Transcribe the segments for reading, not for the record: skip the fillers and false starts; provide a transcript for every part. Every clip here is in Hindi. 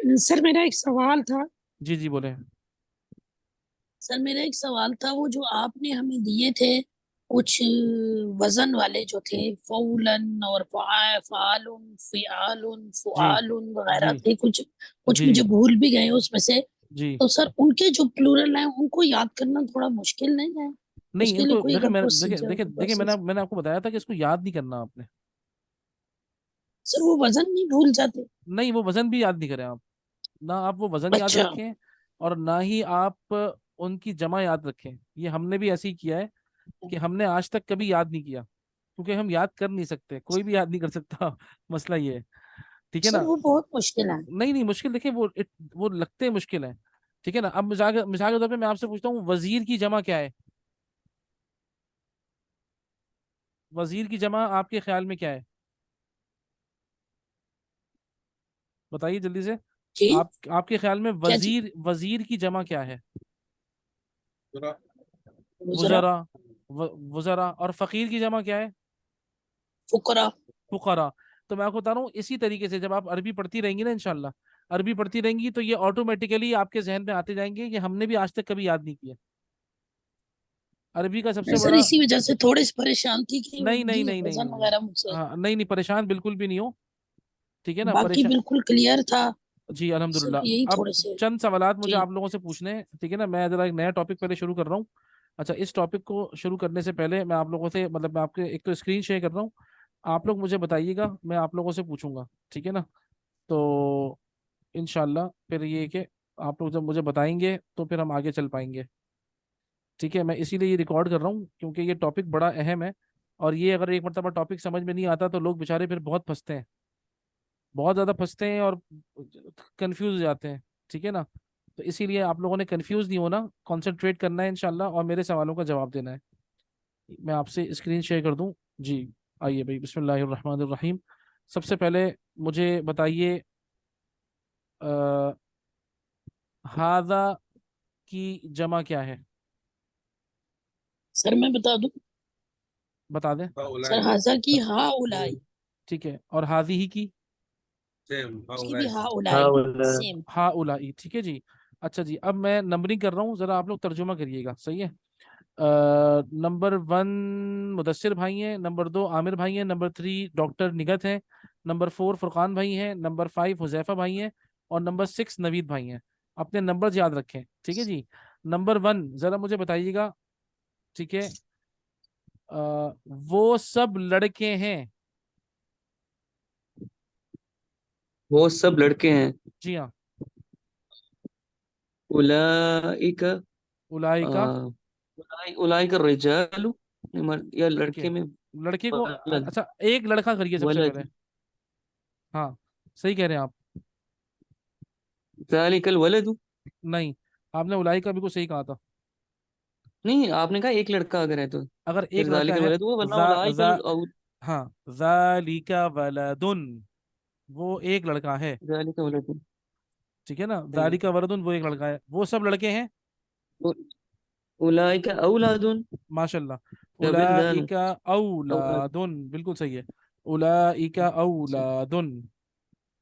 सर मेरा एक सवाल था। जी जी बोले। सर मेरा एक सवाल था, वो जो आपने हमें दिए थे कुछ वजन वाले जो थे, फौलन और फालुन फिआलुन जी फुआलुन वगैरह जी थे कुछ। कुछ जी मुझे भूल भी गए उसमें से। जी। तो सर उनके जो प्लूरल हैं उनको याद करना थोड़ा मुश्किल नहीं है? नहीं, उसके लिए इनको कोई देखिए, अगर मैंने देखिए प्रोसीजर देखिए देखिए मैंने प्रोसेस। मैंने आपको बताया था कि इसको याद नहीं करना आपने। सर वो वजन नहीं भूल जाते? नहीं, वो वजन भी याद नहीं करें आप। ना आप वो वजन याद अच्छा। रखें, और ना ही आप उनकी जमा याद रखें। ये हमने भी ऐसे ही किया है कि हमने आज तक कभी याद नहीं किया, क्योंकि हम याद कर नहीं सकते, कोई भी याद नहीं कर सकता। मसला ये है। ठीक है सर ना। वो बहुत मुश्किल है। नहीं नहीं, मुश्किल देखिए, वो लगते मुश्किल है। ठीक है ना। अब मिसाल मिसाल के तौर पे मैं आपसे पूछता हूँ, वजीर की जमा क्या है? वजीर की जमा आपके ख्याल में क्या है? बताइए जल्दी से। जी। आपके ख्याल में क्या जी? वजीर वजीर की जमा क्या है? गुजरा। वुजरा। वुजरा। और फकीर की जमा क्या है? फुकरा। फुकरा। तो मैं आपको बता रहा हूँ, इसी तरीके से जब आप अरबी पढ़ती रहेंगी ना, इंशाल्लाह अरबी पढ़ती रहेंगी, तो ये ऑटोमेटिकली आपके जहन में आते जाएंगे कि हमने भी आज तक कभी याद नहीं किया। अरबी का मैं सबसे सर बड़ा। इसी वजह से थोड़ी सी परेशान थी कि नहीं नहीं ये नहीं नहीं वजन नहीं। वगैरह मुझसे। हाँ, नहीं नहीं, परेशान बिल्कुल भी नहीं हो। ठीक है ना, बाकी परेशान। बिल्कुल क्लियर था। जी सिर्फ अल्हम्दुलिल्लाह। यही अब थोड़े से। चंद सवालात मुझे जी। आप लोगों से पूछने हैं, ठीक है ना। मैं जरा एक नया टॉपिक पहले शुरू कर रहा हूँ। अच्छा, इस टॉपिक को शुरू करने से पहले मैं आप लोगों से, मतलब मैं आपके एक तो स्क्रीन शेयर कर रहा हूँ। आप लोग मुझे बताइएगा, मैं आप लोगों से पूछूंगा, ठीक है ना। तो इनशाला फिर ये कि आप लोग जब मुझे बताएंगे तो फिर हम आगे चल पाएंगे। ठीक है, मैं इसीलिए ये रिकॉर्ड कर रहा हूँ क्योंकि ये टॉपिक बड़ा अहम है। और ये अगर एक मरतबा टॉपिक समझ में नहीं आता तो लोग बेचारे फिर बहुत फंसते हैं, बहुत ज़्यादा फंसते हैं और कंफ्यूज हो जाते हैं। ठीक है ना। तो इसीलिए आप लोगों ने कंफ्यूज नहीं होना, कंसंट्रेट करना है इंशाल्लाह, और मेरे सवालों का जवाब देना है। मैं आपसे स्क्रीन शेयर कर दूं। जी। आइए भाई, बिस्मिल्लाहिर्रहमानिर्रहीम। सबसे पहले मुझे बताइए, हाजा की जमा क्या है? सर मैं बता दूं। बता दें। सर हाजा की हा उलाई। ठीक है, और हाजी ही की? उसकी भी हा हाँ उलाई। बोला। सेम। हा उलाई, ठीक है जी। अच्छा जी, अब मैं नंबरिंग कर रहा हूँ, जरा आप लोग तर्जुमा करिएगा, सही है। नंबर वन मुदस्सिर भाई हैं, नंबर दो आमिर भाई हैं, नंबर थ्री डॉक्टर निगत हैं, नंबर फोर फुरकान भाई हैं, नंबर फाइव हुजैफा भाई हैं, और नंबर सिक्स नवीद भाई हैं। अपने नंबर याद रखें, ठीक है जी। नंबर वन जरा मुझे बताइएगा, ठीक है। वो सब लड़के हैं। वो सब लड़के हैं। जी हाँ। उलाइका। आ, उलाइका। उलाइका रिजालु। या लड़के। लड़के में लड़के को वलद। अच्छा, एक लड़का करिए सबसे वलद। पहले। हाँ, सही कह रहे हैं आप। जालिकल वलदु। नहीं, आपने उलाइका बिल्कुल सही कहा था। नहीं, आपने कहा एक लड़का अगर है तो अगर एक फिर लड़का जालिकल है, वलद हुआ, वरना जा जा उलाइकल हाँ, जालिका वलदुन, वो एक लड़का है। जालिका वलद। ठीक है ना, सही है। जालिका वलदुन वो एक लड़का है, वो सब लड़के हैं। उ- उलाइका औलादुन। माशाल्लाह। या विलदानुन। उलाइका औलाद। औलादुन, बिल्कुल सही है। उलाइका सही। औलादुन।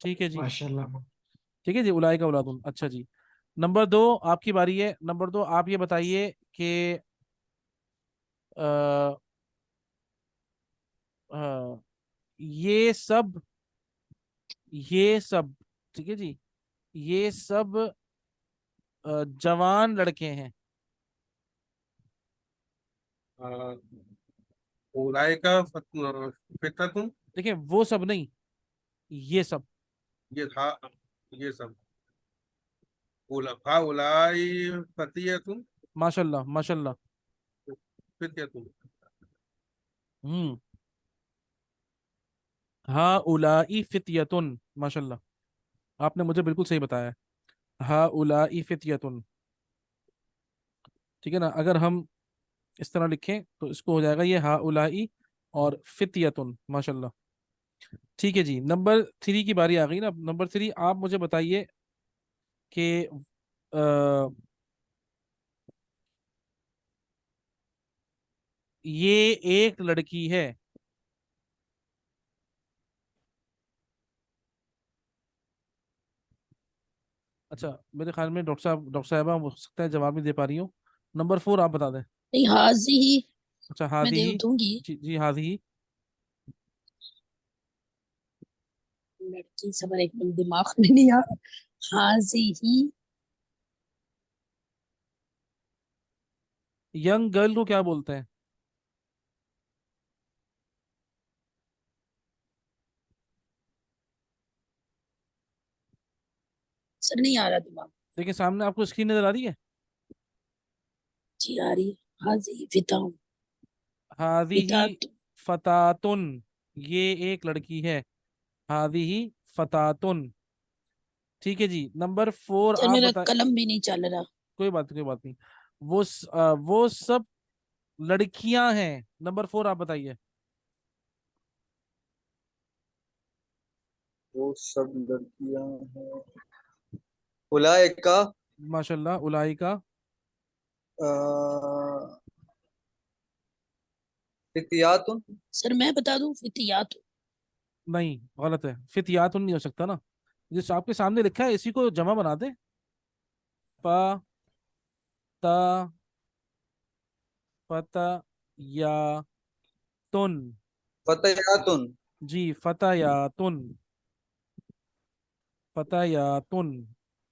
ठीक है जी। माशाल्लाह। ठीक है जी, उलाइका औलादुन। अच्छा जी। नंबर दो, आपकी बारी है। नंबर दो, आप ये बताइए कि अ, अ, ये सब, ये सब, ठीक है जी, ये सब जवान लड़के हैं। उलाइका फितरतुन। देखिए, वो सब नहीं, ये सब। ये था। ये सब। उलाई फतियतुन। माशाल्लाह माशाल्लाह। फितयतुन। हम्म। हाँ उलाई फितयतुन, माशाल्लाह। आपने मुझे बिल्कुल सही बताया है। हाँ उलाई फितयतुन। ठीक है ना, अगर हम इस तरह लिखें तो इसको हो जाएगा ये हाँ उलाई और फितयतुन, माशाल्लाह। ठीक है जी, नंबर थ्री की बारी आ गई ना। नंबर थ्री, आप मुझे बताइए कि अ, ये एक लड़की है। अच्छा, मेरे ख्याल में डॉक्टर साहबा हो सकता है जवाब नहीं दे पा रही हो। नंबर 4 आप बता दें। नहीं, हाजी ही अच्छा, मैं हादी दे ही। दूंगी। जी जी, हादी ही। लड़की सबर एक मिनट, दिमाग में नहीं आ रहा। हाजी ही। यंग गर्ल को क्या बोलते हैं? सर नहीं आ रहा दिमाग। देखिए सामने आपको स्क्रीन नजर आ रही है। जी आ रही है। हाजी फिता। हादी ही फिता। फतातुन, ये एक लड़की है। हादी ही फतातुन। ठीक है जी, नंबर 4 सर आप मेरा बता। कलम भी नहीं चल रहा। कोई बात नहीं। वो सब लड़कियां हैं। नंबर 4 आप बताइए। वो सब लड़कियां हैं। उलाइका माशाल्लाह, उलाई का। फितियातुन। सर मैं बता दूं, फितियात। नहीं, गलत है, फितियातुन नहीं हो सकता ना। जिस आपके सामने लिखा है इसी को जमा बना दे। फ त फता या तुन। फतयातुन। जी, फतायातुन। फतायातुन।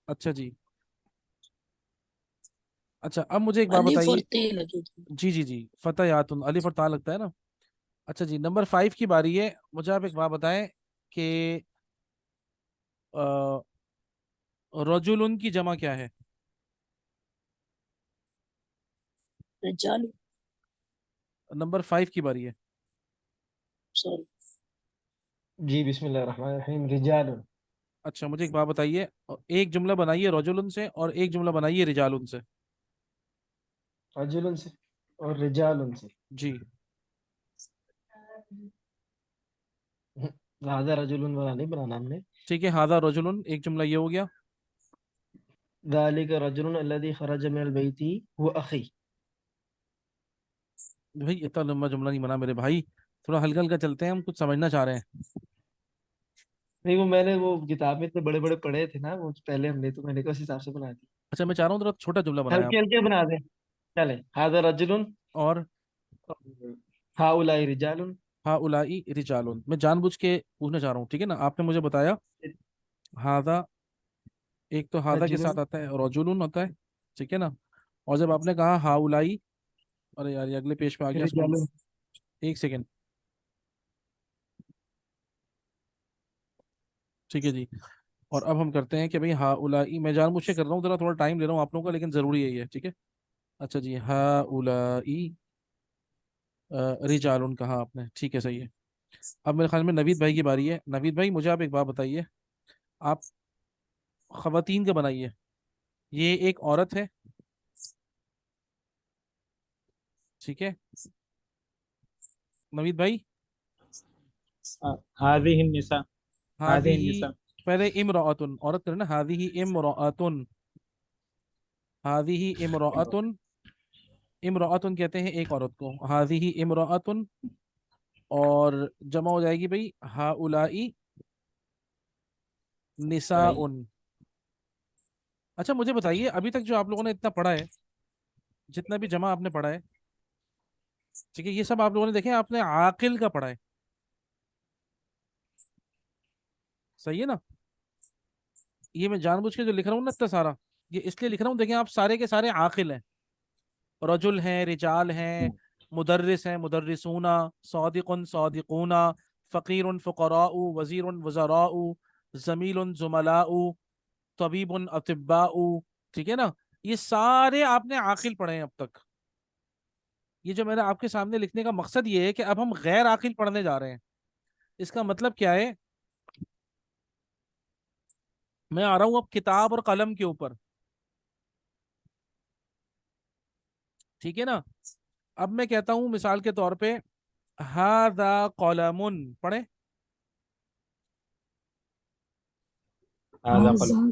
अच्छा जी। अच्छा, अब मुझे एक बात अलिफ और बताइए। ते लगेगी। जी जी जी, फतायातुन, अलिफ और ता लगता है ना। अच्छा जी, नंबर 5 की बारी है। मुझे आप एक बात बताएं कि रजुलुन की जमा क्या है? रजालू। नंबर 5 की बारी है। सॉरी। जी बिस्मिल्लाहिर्रहमानिर्रहीम रिजाल। अच्छा, मुझे एक बात बताइए। एक जुमला बनाइए रजुलुन से और एक जुमला बनाइए रिजालुन से। रजुलन से और रिजालन से। जी। ज़्यादा रजुलन वाला नहीं बनाना हमने। ठीक है, हादा रजुलुन एक जुमला ये हो गया। ज़ालिका रजुलन अल्लज़ी खरज मिनल बैती हुवा अखी। भाई इतना लंबा जुमला नहीं बना मेरे भाई, थोड़ा हल्का हल्का चलते हैं, हम कुछ समझना चाह रहे हैं। नहीं वो मैंने वो किताब में इतने बड़े बड़े पढ़े थे ना वो पहले हमने, तो मैंने कहा उस हिसाब से बना दी। अच्छा, मैं चाह रहा हूँ थोड़ा छोटा जुमला बनाए आप। हल्के हल्के बना दे। चले हादा रजुलन। और हाउलाई रिजालुन। हा उलाई रिजालुन, मैं जानबूझ के पूछना चाह रहा हूँ, ठीक है ना। आपने मुझे बताया हादा, एक तो हादा के रजुलन साथ आता है रजुलुन होता है, ठीक है ना। और जब आपने कहा हा उलाई, अरे यार ये अगले पेज पे आ गया, स्क्रॉल। रिजालुन। एक सेकेंड। ठीक है जी। और अब हम करते हैं कि भाई हा उलाई, मैं जानबूझ के कर रहा हूँ, जरा थोड़ा टाइम ले रहा हूँ आप लोगों का, लेकिन जरूरी है ये, ठीक है। अच्छा जी, हा उलाई रिजालुन कहा आपने, ठीक है, सही है। अब मेरे ख्याल में नवीद भाई की बारी है। नवीद भाई, मुझे आप एक बात बताइए। आप खवातीन का बनाइए। ये एक औरत है, ठीक है। नवीद भाई। हादिहि निसा। हादी हादिहि ही, निसा। पहले इमरातुन औरत करना, हादी ही इमरातुन। हादी ही इमरातुन। इमरातुन कहते हैं एक औरत को, हादी ही इमरातुन। और जमा हो जाएगी भाई हाउलाई भाई निसाउन। अच्छा मुझे बताइए, अभी तक जो आप लोगों ने इतना पढ़ा है, जितना भी जमा आपने पढ़ा है, ठीक है, ये सब आप लोगों ने देखे, आपने आकिल का पढ़ा है, सही है ना। ये मैं जानबूझ के जो लिख रहा हूँ ना इतना सारा, ये इसलिए लिख रहा हूँ, देखें आप सारे के सारे आकिल हैं। रजुल हैं, रिजाल हैं, मुदर्रिस हैं, मुदर्रिसूना, सादिकुन सादिकूना, फ़कीरुन फ़ुक़राउ, वज़ीरुन वज़राउ, ज़मीलुन ज़ुमलाउ, तबीबुन अतिब्बाउ। ठीक है ना। ये सारे आपने आकिल पढ़े हैं अब तक। ये जो मैंने आपके सामने लिखने का मकसद ये है कि अब हम गैर आकिल पढ़ने जा रहे हैं। इसका मतलब क्या है, मैं आ रहा हूं अब किताब और कलम के ऊपर, ठीक है ना। अब मैं कहता हूं मिसाल के तौर पे, हादा कलमुन, पढ़े। हादा कलम। हाजा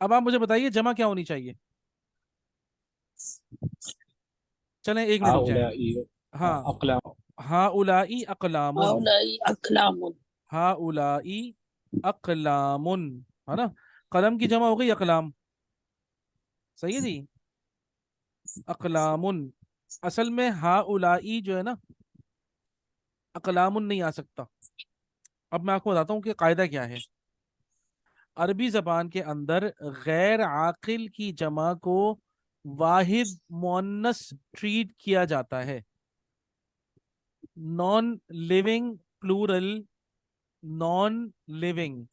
अब आप मुझे बताइए जमा क्या होनी चाहिए। चलें एक मिनट रुक जाएं। हाउलाई हाँ, अक़लाम। हाउलाई अकलामुन। हाउलाई अकलामुन। हाउलाई अकलामुन, है ना। कलम की जमा हो गई अकलाम, सही है जी। अकलामुन। असल में हाउलाई जो है ना, अकलामुन नहीं आ सकता। अब मैं आपको बताता हूँ कि कायदा क्या है। अरबी जबान के अंदर गैर आकिल की जमा को वाहिद मुअन्नस ट्रीट किया जाता है। Non living plural, non living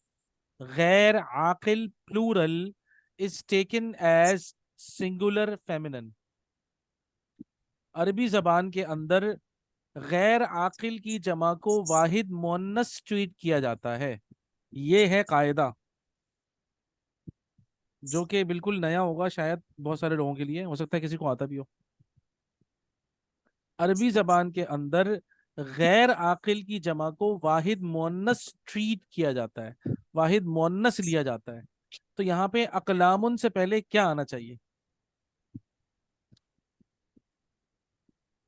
गैर आकिल plural is taken as singular feminine. अरबी जबान के अंदर गैर आकिल की जमा को वाहिद मुअन्नस ट्रीट किया जाता है। ये है कायदा, जो कि बिल्कुल नया होगा शायद बहुत सारे लोगों के लिए, हो सकता है किसी को आता भी हो। अरबी जबान के अंदर गैर आकिल की जमा को वाहिद मुअन्नस ट्रीट किया जाता है, वाहिद मुअन्नस लिया जाता है। तो यहाँ पे अकलामुन से पहले क्या आना चाहिए?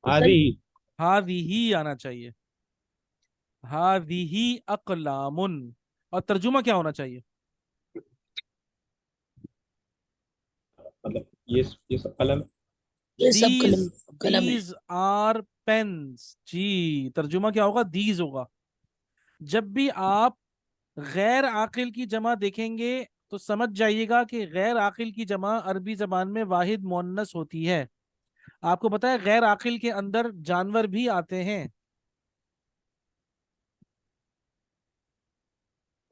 सर आदि। हादिही आना चाहिए। हादिही अकलामुन। और तर्जुमा क्या होना चाहिए? मतलब ये सब कलम। ये सब दीज कलम कलम है। दीज आर पेन्स जी, तर्जुमा क्या होगा? दीज होगा। जब भी आप गैर आकिल की जमा देखेंगे तो समझ जाइएगा कि गैर आकिल की जमा अरबी जबान में वाहिद मुअन्नस होती है। आपको पता है गैर आकिल के अंदर जानवर भी आते हैं।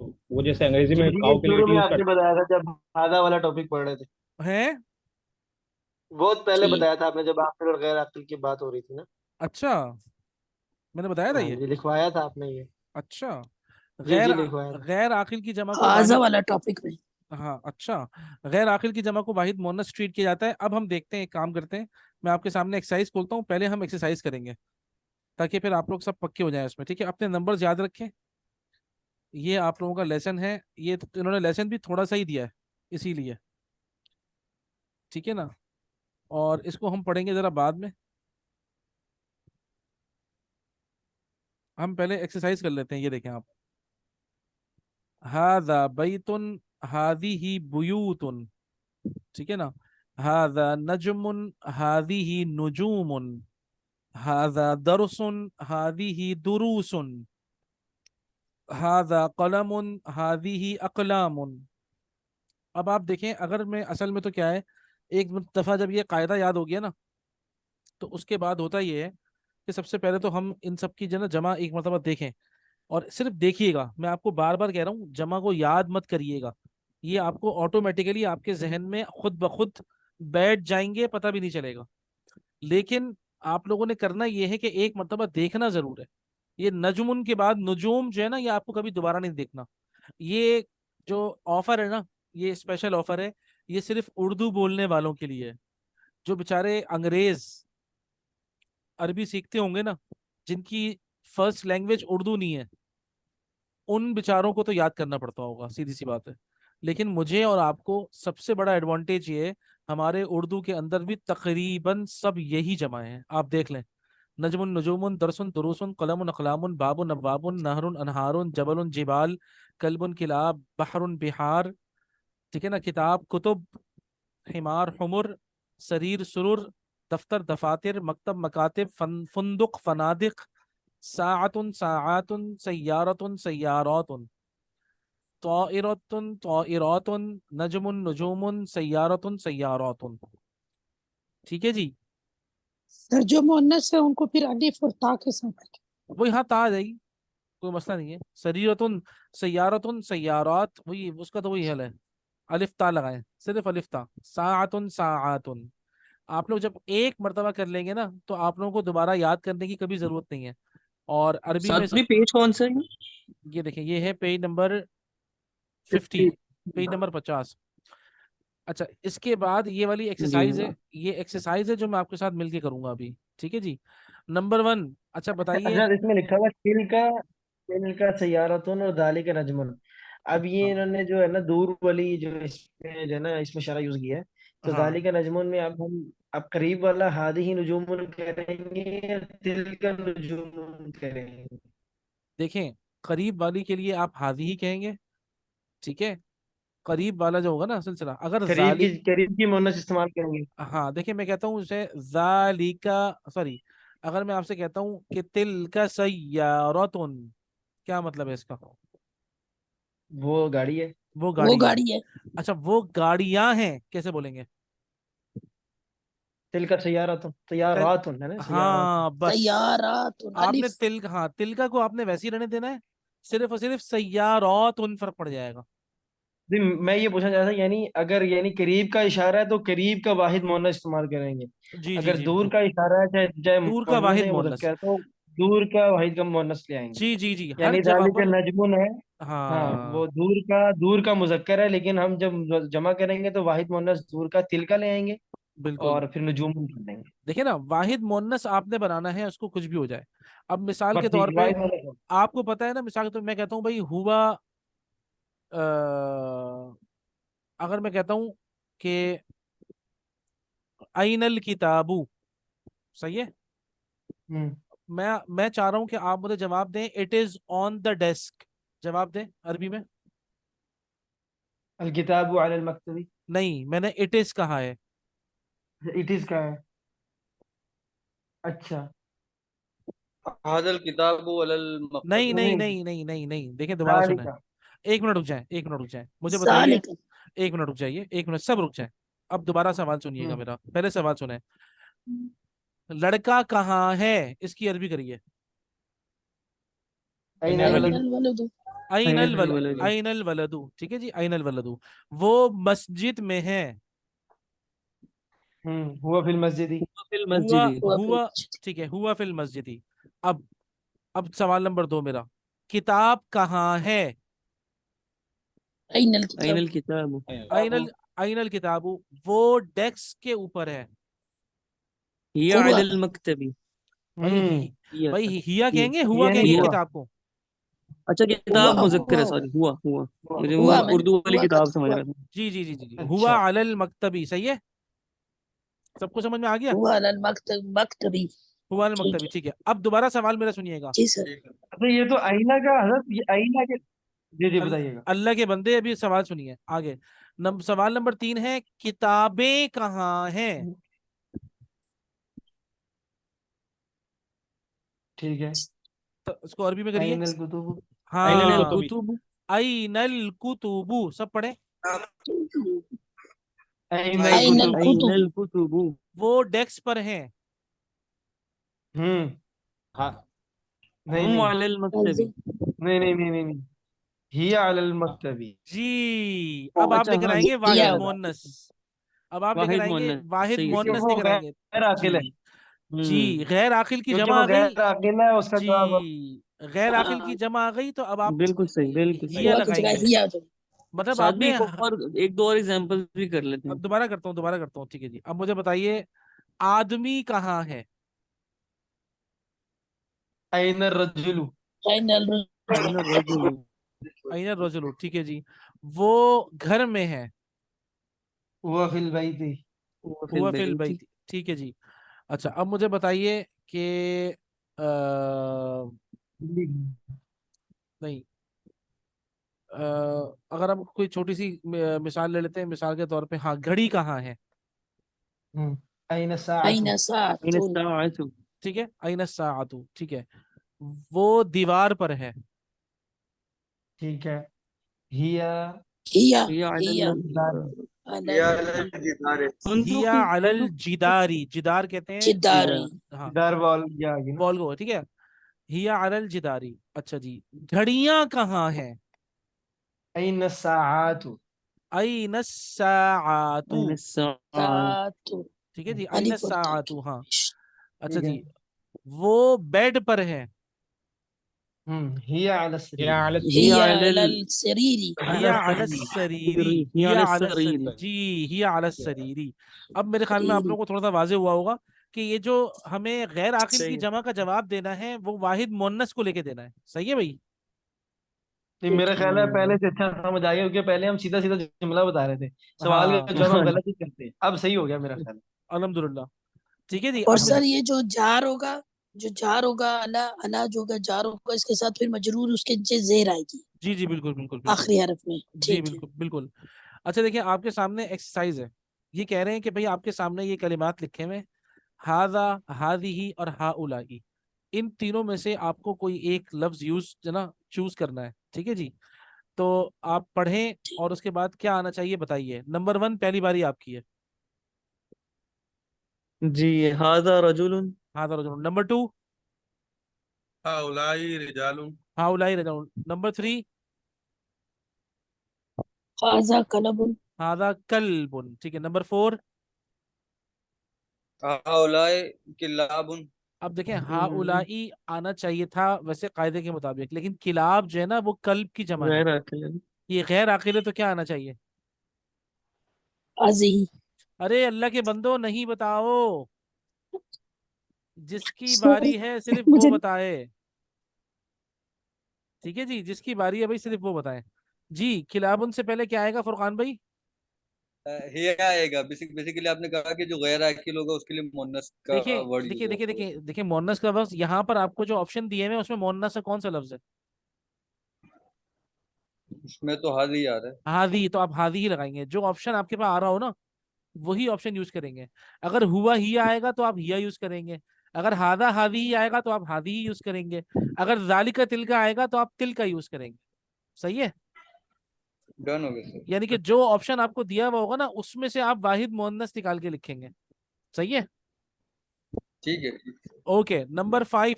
तो वो जैसे अंग्रेजी में जिंदगी के काउ के लिए शुरू में यूज आपने करते बताया था जब आधा वाला टॉपिक पढ़ रहे थे, हैं? बहुत पहले जी बताया था आपने जब आकिल और गैर आकिल की बात हो रही थी ना। अच्छा, मैंने बताया था हाँ ये। जी, लिखवाया था आपने ये। अच्छा। जी गैर जी, लिखवाया था। गैर आकिल की जमा को आजा वाहिद, वाला टॉपिक में। हाँ अच्छा, गैर आकिल की जमा को वाहिद मुअन्नस ट्रीट किया जाता है। अब हम देखते हैं, एक काम करते हैं, मैं आपके सामने एक्सरसाइज खोलता हूँ, पहले हम एक्सरसाइज करेंगे ताकि फिर आप लोग सब पक्के हो जाएं उसमें, ठीक है। अपने नंबर्स याद रखें। ये आप लोगों का लेसन है, ये तो इन्होंने लेसन भी थोड़ा सा ही दिया है इसीलिए, ठीक है ना। और इसको हम पढ़ेंगे जरा बाद में, हम पहले एक्सरसाइज कर लेते हैं। ये देखें आप, हाजा बैतुन, हादिही बुयूतुन, ठीक है ना। हाजा नजमुन, हादिही नुजूमुन, हाजा दरसुन, हादिही दुरूसुन, हाजा कलमुन, हादिही अकलामुन। अब आप देखें, अगर मैं असल में तो क्या है, एक दफा जब ये कायदा याद हो गया ना, तो उसके बाद होता ये है कि सबसे पहले तो हम इन सब की जो है ना जमा एक मरतबा देखें। और सिर्फ देखिएगा, मैं आपको बार बार कह रहा हूँ, जमा को याद मत करिएगा। ये आपको ऑटोमेटिकली आपके जहन में खुद ब खुद बैठ जाएंगे, पता भी नहीं चलेगा। लेकिन आप लोगों ने करना ये है कि एक मरतबा देखना जरूर है। ये नजमुन के बाद नुजूम जो है ना, ये आपको कभी दोबारा नहीं देखना। ये जो ऑफर है ना, ये स्पेशल ऑफर है। ये सिर्फ उर्दू बोलने वालों के लिए है। जो बेचारे अंग्रेज अरबी सीखते होंगे ना, जिनकी फर्स्ट लैंग्वेज उर्दू नहीं है, उन बेचारों को तो याद करना पड़ता होगा, सीधी सी बात है। लेकिन मुझे और आपको सबसे बड़ा एडवांटेज ये है, हमारे उर्दू के अंदर भी तकरीबन सब यही जमा है। आप देख लें, नजमुन नजूमुन दरसुन दुरूसुन कलमुन अकलामुन बाबुन अबवाबुन नहरुन अनहारुन जबलुन जिबाल कल्बुन किलाब बहरुन बिहार, ठीक है ना। किताब कुतुब, हिमार हुमुर, सरीर सुरुर, दफ्तर दफातर, मकतब मकातिब, फुंदुक फनादिक, साअतुन साआतुन सय्यारतुन सय्यारातुन, तौइरतुन तौइरातुन, नजमुन नुजूमुन सय्यारतुन सय्यारातुन, ठीक है जी। सर जो मुअन्नस है उनको फिर अलिफ और ता के साथ रखें। वो यहाँ ता आ जाएगी, कोई मसला नहीं है। सरीरतुन सय्यारतुन सय्यारात, वही उसका तो वही हल है। अलिफ ता लगाएं, सिर्फ अलिफ ता। साअतुन साआतुन। आप लोग जब एक मर्तबा कर लेंगे ना, तो आप लोगों को दोबारा याद करने की कभी जरूरत नहीं है। और अरबी में साथ भी पेज कौन सा है? ये देखें, ये है पेज नंबर 50, 50। Page number 50। अच्छा, इसके बाद ये वाली जी एक्सरसाइज है, ये एक्सरसाइज है जो मैं आपके साथ मिलके करूंगा अभी, ठीक है जी। नंबर 1, अच्छा बताइए। अच्छा, इसमें लिखा हुआ तिल का सय्यारतुन और दाली का नजमुन। अब ये हाँ इन्होंने जो है ना दूर वाली जो इसमें जो है ना इसमें इशारा यूज किया है। तो हाँ, दाली का नजमुन में अब करीब वाला हादी ही नुजूमुन करेंगे या तिल का नुजूमुन करेंगे? देखें, करीब वाली के लिए आप हाजी ही कहेंगे, ठीक है, करीब वाला जो होगा ना सिलसिला, अगर करीब की मोनस इस्तेमाल करेंगे। हाँ देखिए मैं कहता हूँ उसे जालिका, सॉरी, अगर मैं आपसे कहता हूँ कि तिल का सय्यारतुन, क्या मतलब है इसका? वो गाड़ी है। वो वो गाड़ी है। गाड़ी है। अच्छा, वो गाड़ियां हैं, कैसे बोलेंगे? तिल का तैयारातुन है ना, सैयारातुन। हाँ बस, तैयारातुन आपने अलिफ। तिल, हाँ तिलका को आपने वैसे ही रहने देना है, सिर्फ और सिर्फ सय्यारतुन फर्क पड़ जाएगा। नहीं, मैं ये पूछना चाहता था, यानी अगर यानी करीब का इशारा है तो करीब का वाहिद मोनस इस्तेमाल करेंगे। जी जी अगर जी, दूर का इशारा है, चाहे चाहे दूर का मुअन्नस है वाहिद या मोहन्नस। मुज़क्कर, तो दूर का वाहिद का मोनस ले आएंगे। जी जी जी, हर यानी जगह जालिका पर। नजमुन है। हाँ, हाँ वो दूर का मुज़क्कर है, लेकिन हम जब जमा करेंगे तो वाहिद मोनस दूर का तिल का ले आएंगे बिल्कुल। और फिर नजूम कर देंगे। देखिए ना, वाहिद मोहन्नस आपने बनाना है, उसको कुछ भी हो जाए। अब मिसाल बस के ठीक तौर है, पे वाहिद मोनस है। आपको पता है ना, मिसाल के तौर पे मैं कहता हूँ भाई हुआ, अगर मैं कहता हूँ कि अइनल किताबू, सही है, हम्म। मैं चाह रहा हूं कि आप मुझे जवाब दें it is on the desk, जवाब दें अरबी में। अल किताबु अलल मक्तबी। नहीं, मैंने इट इज कहा है। इट इज का है। अच्छा। हादल किताबु अलल नहीं मकतबी। नहीं नहीं, नहीं नहीं नहीं नहीं, देखिए दोबारा सुने। जालिका। एक मिनट रुक जाए, एक मिनट रुक जाए, मुझे बताइए। सालिक। एक मिनट रुक जाइए, एक मिनट सब रुक जाए। अब दोबारा सवाल सुनिएगा हम्म। मेरा, पहले सवाल सुने। लड़का कहाँ है, इसकी अरबी करिए। अइन अइनल अल वलद। वलद। अइनल वलदु। अइनल अइनल वल वलद। अइनल वलदू, ठीक है जी, अइनल वलदू। वो मस्जिद में है। हुआ फिल मस्जिदी। फिल हुआ मस्जिदी। हुआ फिल हुआ मस्जिद। ठीक है, हुआ फिल मस्जिदी। अब अब सवाल नंबर 2 मेरा, किताब कहाँ है? अइनल किताब। अइनल किताब। अइनल अइनल किताबु, वो डेस्क के ऊपर है। हिया हुआ। अलल मक्तबी। भाई हम्म। हिया। भाई हिया हिया। कहेंगे, हुआ यानी कहेंगे हुआ। किताब को? अच्छा, हुआ किताब मुज़क्कर हुआ है, सॉरी, हुआ हुआ। हुआ। मुझे वो हुआ मैंने उर्दू वाली हुआ का किताब था, समझ हुआ। रहा था। जी जी जी जी जी, हुआ अच्छा। अलल मक्तबी, सही है, सबको समझ में आ गया। हुआ अलल मकतबी। हुआ अलल ठीक मक्तबी, है। ठीक है। अब दोबारा सवाल मेरा सुनिएगा। जी सर। ठीक है। अच्छा, ये तो आईना का हजरत, ये आईना के। जी जी, अल, बताइएगा। अल्लाह के बंदे, अभी सवाल सुनिए आगे। सवाल नंबर 3 है, किताबें कहाँ हैं? ठीक है। तो उसको अरबी में करिए। आइनल कुतुब। अइनल अइनल हाँ, कुतुबी। कुतुब। अइनल कुतुबु, सब पढ़े। आइनल अइनल कुतुब। कुतुब। अइनल कुतुब। वो डेस्क पर हैं। हम्म। हाँ। नहीं हम नहीं अलल मक्तबी। नहीं नहीं नहीं नहीं नहीं। हिया अलल मक्तबी। जी, अब आप अच्छा, लेकर हाँ, आएंगे ये या वाहिद वाला। मोहन्नस। अब आप लेकर वाहिद आएंगे मोहन्नस। वाहिद सही क्योंकि सही। मोहन्नस वो लेकर आएंगे। गैर अकिल है। जी हम्म। जी, गैर आकिल की क्योंकि जमा वो आ गई। गैर अकिल है, उसका जवाब। जी, गैर आकिल की जमा आ गई, तो अब आप बिल्कुल सही, बिल्कुल सही। हिया हुआ की जगह लगाएंगे। हिया हो जाएगी। मतलब साथ भी आपने, एक दो और एग्जांपल भी कर लेते अब हैं। दोबारा करता हूँ, ठीक है जी। अब मुझे बताइए, आदमी कहाँ है? आइनल रजुलु। अइनल अइनल रजुलु। अइनर रजुलु, ठीक है जी। वो घर में है। हुआ फिल बैती। वो फिल हुआ फिल बैती। बैत, ठीक है जी। अच्छा, अब मुझे बताइए कि नहीं, अगर हम कोई छोटी सी मिसाल ले लेते हैं, मिसाल के तौर पे, हाँ, घड़ी कहाँ है? आइन साअतु। अइना अइन साअतुन। साअतु। ठीक है, अइना साअतु, ठीक है। वो दीवार पर है। ठीक है। हिया हिया। हिया हिया अलल। या अलल अलल जिदार। हिया उनदुक। अलल उनदुक। जिदारी, जिदार कहते हैं। जिदारी। जिदार। हाँ, दर बॉल ये आ गई ना। बॉल को, ठीक है। हिया अलल जिदारी, अच्छा जी। घड़ियां कहाँ हैं? आइन साअतु। अइना साआतु, अइन साअतु। साअतु। ठीक है जी, अइना अलिफ और ता साआतु, की हाँ। पेश। अच्छा ठीक है। जी, वो बेड पर है। हिया अल हिया सरीर। अलल हिया हिया अलल। अलल सरीरी। हिया अल सरीर। सरीरी, हिया हिया अलल अल सरीर। जी, हिया अल सरीरी। अब मेरे ख्याल में आप सरीरी। लोगों को थोड़ा सा वाजे हुआ होगा कि ये जो हमें गैर आकिल की सही। जमा का जवाब देना है, वो वाहिद मुअन्नस को लेके देना है, सही है भाई? नहीं, ठीक मेरा है। ख्याल है पहले से अच्छा समझ आ गया, क्योंकि पहले हम सीधा सीधा जुमला बता रहे थे, सवाल हाँ, का जवाब हम गलत ही करते हैं। अब सही हो गया मेरा ख्याल। अल्हम्दुलिल्लाह, ठीक है जी। और अब मुझे, सर ये जो जार होगा जो जार होगा अला, अला जो होगा जार होगा, इसके साथ फिर मजरूर उसके नीचे जेर आएगी जी जी बिल्कुल बिल्कुल बिल्कुल आखिरी हरफ में। जी ठीक है। बिल्कुल बिल्कुल। अच्छा देखिए, आपके सामने एक्सरसाइज है। ये कह रहे हैं कि भाई आपके सामने ये कलिमात लिखे हुए हैं, हाजा, हादिही और हाउलाई। इन तीनों में से आपको कोई एक लफ्ज यूज है ना चूज करना है, ठीक है जी। तो आप पढ़ें और उसके बाद क्या आना चाहिए बताइए। नंबर 1 पहली बारी आपकी है। जी हाजा रजुलुन। हाजा रजुल। नंबर 2 हाउलाई रिजालुन। हाउलाई रजुल। नंबर 3 हाजा कलबुन। हाजा कल्बुन। ठीक है। नंबर 4 हाउलाए किलाबुन। अब देखें, हाउलाई आना चाहिए था वैसे कायदे के मुताबिक, लेकिन किलाब जो है ना वो कल्ब की जमा है। गैर अकिल है। ये गैर आकिल है, तो क्या आना चाहिए? हाजिही। अरे अल्लाह के बंदो, नहीं बताओ। जिसकी सॉरी, बारी है सिर्फ वो मुझे बताए। ठीक है जी, जिसकी बारी है भाई सिर्फ वो बताएं। जी, किलाबुन से पहले क्या आएगा फुरकान भाई? हिया आएगा। बेसिकली आपने कहा कि जो गैर अकील होगा उसके लिए मुन्नस का देखिए वर्ड यूज देखिए देखिए होगा। देखिए देखिए, मोन्नस का लफ्ज यहाँ पर आपको जो ऑप्शन दिए हुए हैं उसमें मोन्नस का कौन सा लफ्ज है? उसमें तो हाल ही आ रहा है। हादी, तो आप हादी ही लगाएंगे। जो ऑप्शन आपके पास आ रहा हो ना वही ऑप्शन यूज करेंगे। अगर हुआ ही आएगा तो आप हिया यूज करेंगे। अगर हादा हादी ही आएगा तो आप हादी ही यूज करेंगे। अगर जालिका तिल का आएगा तो आप तिल का यूज करेंगे। सही है। डन हो गया सर। यानी कि जो ऑप्शन आपको दिया हुआ होगा ना उसमें से आप वाहिद मुअन्नस निकाल के लिखेंगे। सही है। ठीक है, ठीक है। Okay, number 5।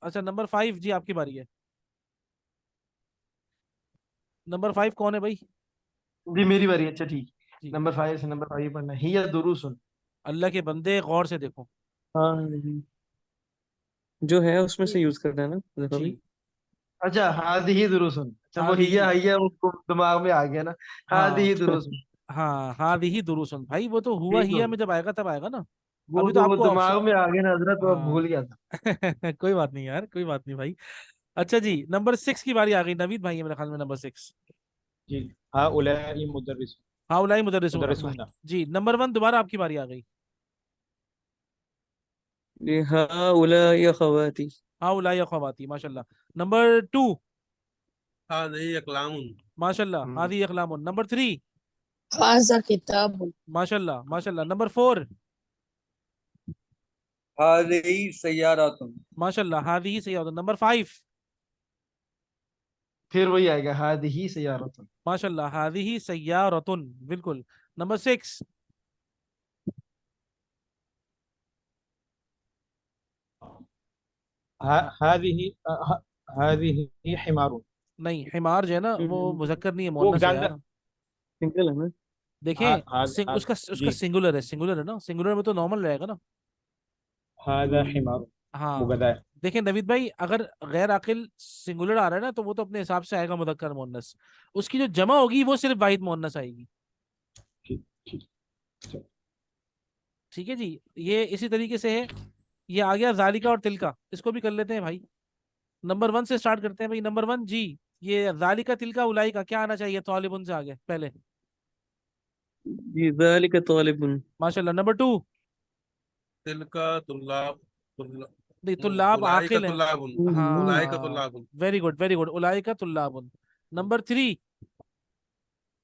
अच्छा, नंबर 5 जी आपकी बारी है। नंबर 5 कौन है भाई? जी मेरी बारी। अच्छा ठीक। जी, नंबर 5 से नंबर 5 पढ़ना ही या दुरुसुन। अल्लाह के बंदे गौर से देखो। हाँ जो है उसमें से यूज करना है ना देखो जी, अभी। अच्छा हादी ही दुरुसुन। अच्छा वो हादी हिया ही। हिया वो दिमाग में आ गया ना। हादी हाँ ही दुरुसुन। हाँ, हादी ही दुरुसन भाई, वो तो हुआ ठीक हो हिया में गया। जब आएगा तब आएगा ना। वो अभी तो तो वो आपको ऑप्शन। दिमाग में आ गया ना हजरत, तो अब हाँ भूल गया था। कोई बात नहीं यार, कोई बात नहीं भाई। अच्छा जी, नंबर 6 की बारी आ गई। नवीद भाई है मेरे ख्याल में नंबर 6। जी हाँ उलाई मुदर्रिस हाउलाई मुदर्रिसून। मुदर्रिसूना। जी, नंबर 1 दोबारा आपकी बारी आ गई। जी हाँ उलाई अखवाती। हाउलाई अखवाती, माशाल्लाह। नंबर 2 हाज़िही अक़लामुन। माशाल्लाह, हम्म। हादी अखलामुन। नंबर 3 हाजा किताबुन। माशाल्लाह माशाल्लाह। नंबर 4 हाज़िही सय्यारातुन। माशाल्लाह, हादी ही सही होता। नंबर 5 फिर वही आएगा हादी ही सयारतुन। माशाल्लाह, हादी ही सय्यारतुन। बिल्कुल। नंबर 6 हादिही हादिही हिमारुन। नहीं, हिमार जो है ना वो मुजक्कर नहीं है, वो मुअन्नस है जानवर। यार। सिंगल है ना। देखें, उसका उसका जी सिंगुलर है, सिंगुलर है ना, सिंगुलर में तो नॉर्मल रहेगा ना। हादा हिमारुन। वो हाँ। गधा है। देखें नवीद भाई, अगर गैर आकिल सिंगुलर आ रहा है ना तो वो तो अपने हिसाब से आएगा मुदक्कर मुअन्नस। उसकी जो जमा होगी वो सिर्फ वाहिद मुअन्नस आएगी। ठीक ठीक। अच्छा। ठीक है जी। ये इसी तरीके से है। ये आ गया जालिका और तिलका, इसको भी कर लेते हैं भाई। नंबर 1 से स्टार्ट करते हैं भाई। नंबर 1 जी, ये जालिका तिलका उलाई का क्या आना चाहिए? तालिबुन से आगे पहले। जी ज़ालिका तालिबुन। माशाल्लाह। नंबर 2 तिलका तुल्लाब। तुल्ला नहीं, तुल्लाब उलाइका आकिल है। तुल्लाबुन। उलाइका हाँ, तुल्लाबुन। वेरी गुड वेरी गुड, उलाई का तुल्लाबुन। नंबर 3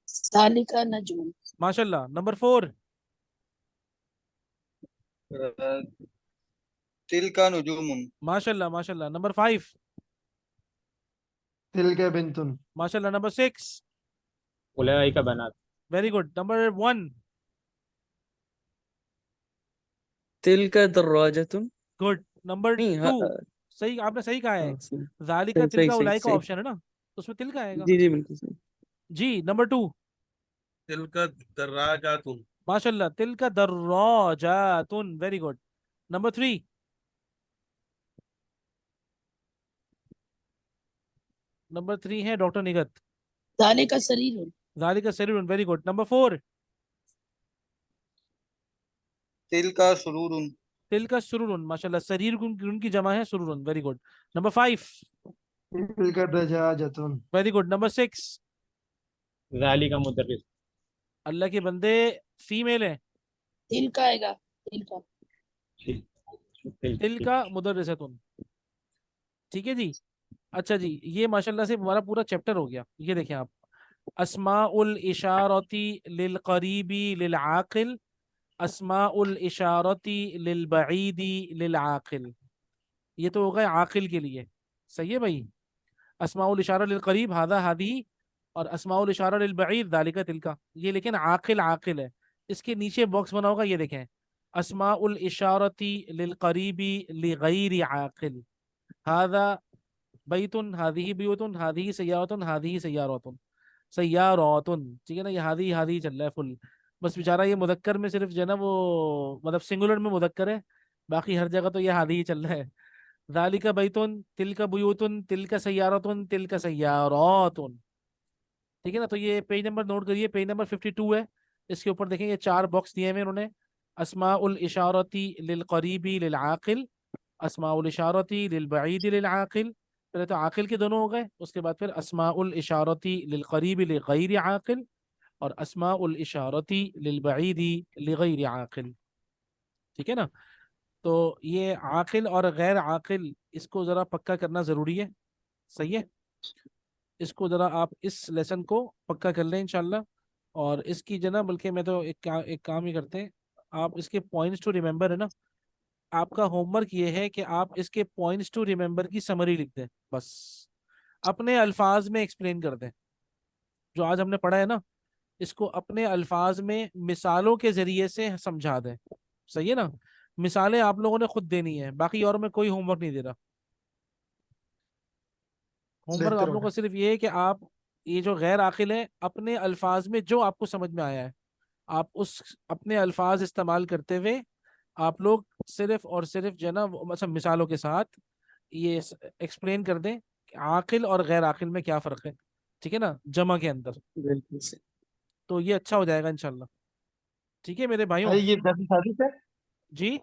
सालिका नजमुन। माशाल्लाह। नंबर 4 तिलका नुजूमुन। माशाल्लाह माशाल्लाह। नंबर 5 तिलका बिंतुन। माशाल्लाह। नंबर 6 उलाई का बनात। Very good. नंबर 1 तिलका दर्राजतुन। गुड। नंबर नहीं 2 हाँ सही, आपने सही कहा है। हाँ, सही जालिका सही सही तिलका सही उलाई का सही। ऑप्शन है ना, तो उसमें तिलका आएगा। जी जी बिल्कुल सही। जी, नंबर 2 तिलका दर्राजातुन। माशाल्लाह, तिलका दर्राजातुन, वेरी गुड। नंबर 3 नंबर 3 है डॉक्टर निगत। सालिका सरीरुन। जालिका सरीरुन, वेरी गुड। नंबर 4 तिलका सुरूरुन। तिलका सुरुरुन, माशाल्लाह, शरीर उनकी जमा है सुरुरुन, वेरी गुड। नंबर 5 तिलका दजाजतुन। Very good. नंबर 6 जाली का मुदर्रिस। अल्लाह के बंदे फीमेल है। तिलका आएगा, तिलका। ठीक। तिल का मुदर्रिसतुन। ठीक है जी। अच्छा जी, ये माशाल्लाह से हमारा पूरा चैप्टर हो गया। ये देखें आप, अस्माउल इशारती लिल करीबी लिल आकिल, अस्माउल इशारती लिल बईदी लिल आकिल। ये तो हो गए आकिल के लिए, सही है भाई। अस्माउल इशारा लिल करीब हादा हादी, और अस्माउल इशारा लिल बईद दालिका तिलका। ये लेकिन आकिल आकिल है। इसके नीचे बॉक्स बना होगा, ये देखें, अस्माउल इशारती लिल करीबी लिगैरि आकिल, हादा बैतुन हादिही बियूतुन हादिही सय्यारतुन हादिही सय्यारतुन, सय्यारतुन। ठीक है ना, ये हादी हादी चल रहा है फुल। बस बेचारा ये मुदक्कर में सिर्फ जो है ना वो मतलब सिंगुलर में मुदक्कर है, बाकी हर जगह तो ये हादी ही चल रहा है। ज़ालिका बैतुन, तिलका बुयूतुन, तिलका सय्यारतुन, तिलका सय्यारतुन। ठीक है ना, तो ये पेज नंबर नोट करिए, पेज नंबर 52 है। इसके ऊपर देखें, ये 4 बॉक्स दिए हुए इन्होंने। अस्माउल इशारती लिल करीबी लिल आकिल, अस्माउल इशारती लिल बईदी लिल आकिल। पहले तो आकिल के दोनों हो गए, उसके बाद फिर अस्माउल इशारती लिल करीबी लिल गैरि आकिल, और अस्माउल इशारती लिल बईदी लिल गैरि आकिल। ठीक है ना। तो ये आकिल और गैर आकिल, इसको जरा पक्का करना जरूरी है। सही है, इसको जरा आप इस लेसन को पक्का कर लें इंशाल्लाह। और इसकी जना बल्कि मैं तो एक काम ही करते हैं, आप इसके पॉइंट्स टू रिमेंबर है ना, आपका होमवर्क ये है कि आप इसके पॉइंट्स टू रिमेंबर की समरी लिख दें बस, अपने अल्फाज में एक्सप्लेन कर दें। जो आज हमने पढ़ा है ना, इसको अपने अल्फाज में मिसालों के जरिए से समझा दें। सही है ना, मिसालें आप लोगों ने खुद देनी है, बाकी और मैं कोई होमवर्क नहीं दे रहा। होमवर्क बेहतर आप लोगों होगा। का सिर्फ ये है कि आप ये जो गैर आकिल है, अपने अल्फाज में जो आपको समझ में आया है, आप उस अपने अल्फाज इस्तेमाल करते हुए आप लोग सिर्फ और सिर्फ जो है ना मतलब मिसालों के साथ ये एक्सप्लेन कर दें कि आकिल और गैर आकिल में क्या फ़र्क है। ठीक है ना, जमा के अंदर। बिल्कुल सही। तो ये अच्छा हो जाएगा इंशाल्लाह। ठीक है मेरे भाइयों। भाई ये दरस सादिस है, जी,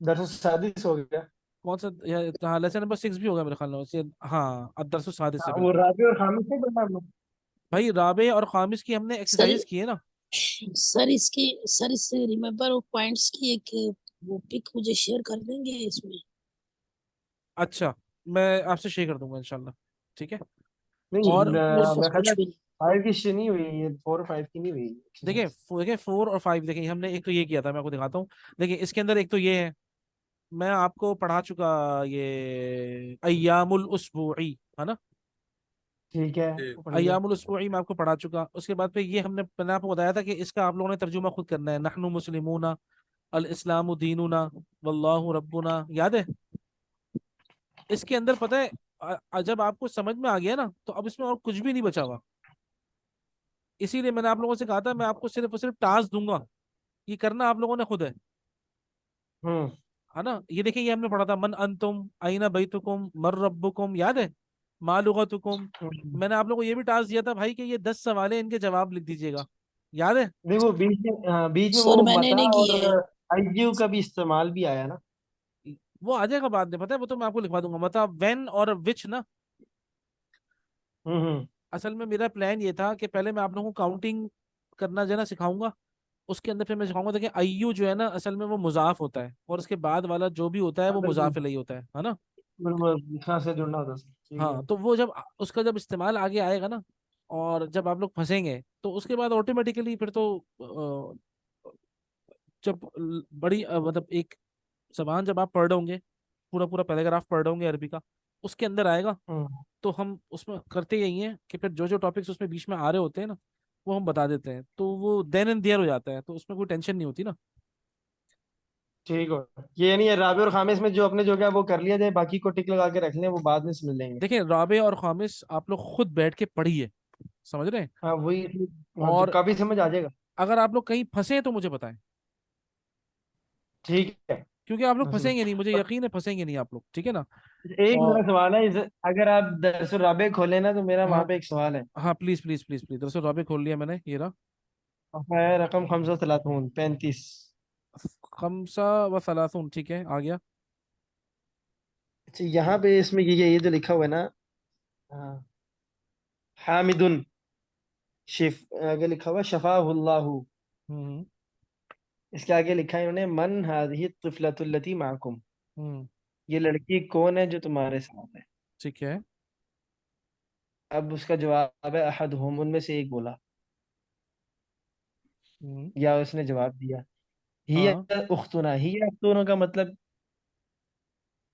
दरस सादिस हो गया। कौन सा? हाँ, लेसन नंबर 6 भी होगा मेरे ख्याल में। हाँ, अदरस सादिस से हाँ, वो बिल्कुल। राबी और खामिस नहीं पढ़ना हम लोग। भाई राबे और खामिस की हमने सर एक्सरसाइज की है ना। सर इस रिमेंबर ऑफ पॉइंट्स की एक वो पिक मुझे शेयर कर देंगे इसमें। अच्छा, मैं आपसे शेयर कर दूंगा इंशाल्लाह। ठीक है। नहीं और मेरे उस पास मैं कुछ कहता भी नहीं। 5 की नहीं हुई, ये 4 और 5 की नहीं हुई देखिए exercise। देखिए 4 और 5 देखिए, हमने एक तो ये किया था, मैं आपको दिखाता हूँ। देखिए इसके अंदर एक तो ये है, मैं आपको पढ़ा चुका, ये अय्यामुल उसबुई है ना। ठीक है, ठीक। वो पढ़ लिया। अय्यामुल उसबुई मैं आपको पढ़ा चुका। उसके बाद फिर ये मैंने आपको बताया था कि इसका आप लोगों ने तर्जुमा खुद करना है, नहनु मुस्लिमूना अल इस्लामु दीनुना वल्लाहु रब्बुना, याद है। इसके अंदर पता है, जब आपको समझ में आ गया ना, तो अब इसमें और कुछ भी नहीं बचा हुआ। इसीलिए मैंने आप लोगों से कहा था, मैं आपको सिर्फ और सिर्फ टास्क दूंगा, ये करना आप लोगों ने खुद हम्म। है ना। ये देखिए, ये हमने पढ़ा था, मन अंतुम अईना बैतुकुम मर रब्बुकुम, याद है, मा लुगतुकुम। हम्म। मैंने आप लोगों को ये भी टास्क दिया था भाई कि ये 10 सवाल है, इनके जवाब लिख दीजिएगा, याद है। नहीं वो बीच में वो सर मैंने मता नहीं और किए हैं। आईजीयू का भी इस्तेमाल भी आया ना। वो आ जाएगा बाद में, पता है, वो तो मैं आपको लिखवा दूंगा, मतलब व्हेन और विच ना। हम्म। असल में मेरा प्लान ये था कि पहले मैं आप लोगों को काउंटिंग करना जो है ना सिखाऊंगा, उसके अंदर फिर मैं सिखाऊंगा। देखिए अय्यू जो है ना, असल में वो मुजाफ होता है, और उसके बाद वाला जो भी होता है हाँ, वो बिल्कुल मुजाफ इलैहि होता है ना। बिल्कुल लिखना से जुड़ना होता है। ठीक है। हाँ, तो वो जब उसका जब इस्तेमाल आगे आएगा ना, और जब आप लोग फंसेंगे, तो उसके बाद ऑटोमेटिकली फिर तो जब बड़ी मतलब एक जबान जब आप पढ़ रहे होंगे, पूरा पूरा पैराग्राफ पढ़ रहे होंगे अरबी का, उसके अंदर आएगा, हम्म। तो हम उसमें करते यही हैं कि फिर जो जो टॉपिक्स उसमें बीच में आ रहे होते हैं ना, वो हम बता देते हैं, तो वो देन एंड देयर हो जाता है, तो उसमें कोई टेंशन नहीं होती ना। ठीक हो, ये नहीं है राबी और खामिस में जो अपने जो क्या वो कर लिया जाए, बाकी को टिक लगा के रख लें, वो बाद में समझ लेंगे। देखिए राबे और खामिस आप लोग खुद बैठ के पढ़िए, समझ रहे हैं। हाँ वही। हाँ जो और काफी समझ आ जाएगा। अगर आप लोग कहीं फंसे हैं तो मुझे बताएं, ठीक है। क्योंकि आप लोग उसमें फंसेंगे नहीं, मुझे यकीन है फंसेंगे नहीं आप लोग। ठीक है ना। एक मेरा और सवाल है, अगर आप दरसुल राबे खोले ना, तो मेरा हाँ वहां पे एक सवाल है। हाँ, प्लीज प्लीज प्लीज प्लीज, दरअसल राबे खोल लिया मैंने, ये रहा। है रकम 535। खमसा व सलासून, ठीक है, आ गया। अच्छा यहाँ पे इसमें ये जो लिखा हुआ है ना, हाँ, हामिदुन शिफ आगे लिखा हुआ शफाहुल्लाहु। हम्म। इसके आगे लिखा है इन्होंने, मन हादिही तिफलतुल्लती माकुम, हम्म, ये लड़की कौन है जो तुम्हारे साथ है। ठीक है। अब उसका जवाब है अहदहुम, उनमें से एक बोला, हम्म, या उसने जवाब दिया। हिया हाँ उख्तुना, हिया उख्तुना का मतलब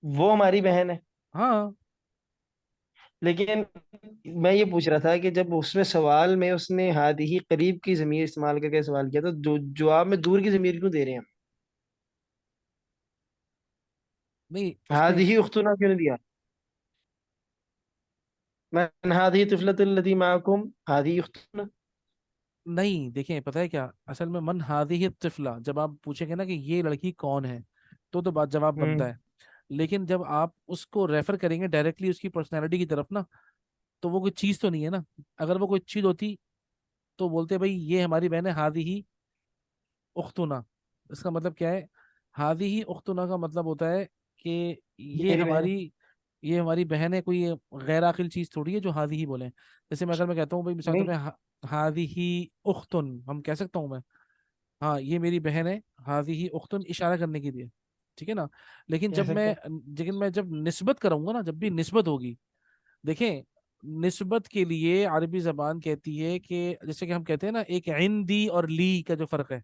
वो हमारी बहन है। हाँ, लेकिन मैं ये पूछ रहा था कि जब उसमें सवाल में उसने हादिही करीब की ज़मीर इस्तेमाल करके सवाल किया, तो जो जवाब में दूर की ज़मीर क्यों दे रहे हैं हम? नहीं उसने, हादिही उख्तुना क्यों नहीं दिया? मन हादिही तिफलतुल्लती माकुम हादिही उख्तुना। नहीं देखें, पता है क्या असल में, मन हादिही तिफला जब आप पूछेंगे ना कि ये लड़की कौन है, तो बात जवाब बनता हम्म है। लेकिन जब आप उसको रेफर करेंगे डायरेक्टली उसकी पर्सनैलिटी की तरफ ना, तो वो कोई चीज तो नहीं है ना। अगर वो कोई चीज होती तो बोलते भाई ये हमारी बहन है, हादी ही उख्तुना। इसका मतलब क्या है? हादी ही उख्तुना का मतलब होता है कि ये मेरी बहन है। हमारी, ये हमारी बहन है, कोई गैर आकिल चीज थोड़ी है जो हादी ही बोले। जैसे मैं, अगर मैं कहता हूँ भाई मिसाल के नहीं तौर पे हादी ही उख्तुन, हम कह सकता हूँ मैं, हाँ ये मेरी बहन है, हादी ही उख्तुन, इशारा करने के लिए, ठीक है ना। लेकिन कह जब सकते मैं, हैं। जब निस्बत करूंगा ना, जब भी निस्बत होगी, देखें, निस्बत के लिए अरबी जबान कहती है कि जैसे कि हम कहते हैं ना, एक इंदी और ली का जो फर्क है,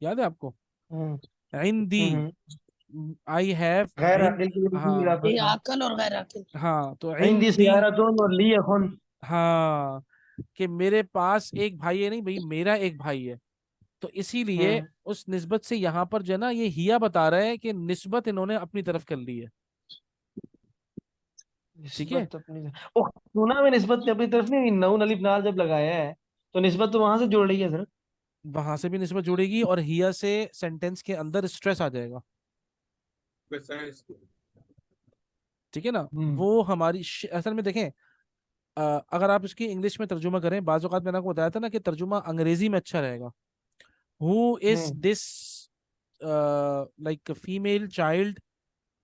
याद है आपको? हम्म इंदी, हम्म आई हैव गैर इन, आकिल की भी हाँ इजाफत ये था। आकल और गैर आकल। हाँ, तो हिंदी इंदी, सियारतुन और ली अखुन। हाँ, कि मेरे पास एक भाई है, नहीं भाई मेरा एक भाई है। तो इसीलिए हम्म उस निस्बत से यहाँ पर जो है ना, ये हिया बता रहा है कि निस्बत इन्होंने अपनी तरफ कर ली है। ठीक है, निस्बत अपनी, ओह सुना में निस्बत अपनी तरफ नहीं, नून अलिफ नाल जब लगाया है तो निस्बत तो वहां से जुड़ रही है सर। वहां से भी निस्बत जुड़ेगी और हिया से सेंटेंस के अंदर स्ट्रेस आ जाएगा। कैसा है इसको? ठीक है ना। हम्म वो हमारी असल में देखें, अगर आप इसकी इंग्लिश में तर्जुमा करें, बाज़ औक़ात मैंने आपको बताया था ना कि तर्जुमा अंग्रेजी में अच्छा रहेगा। Who is hmm this like female child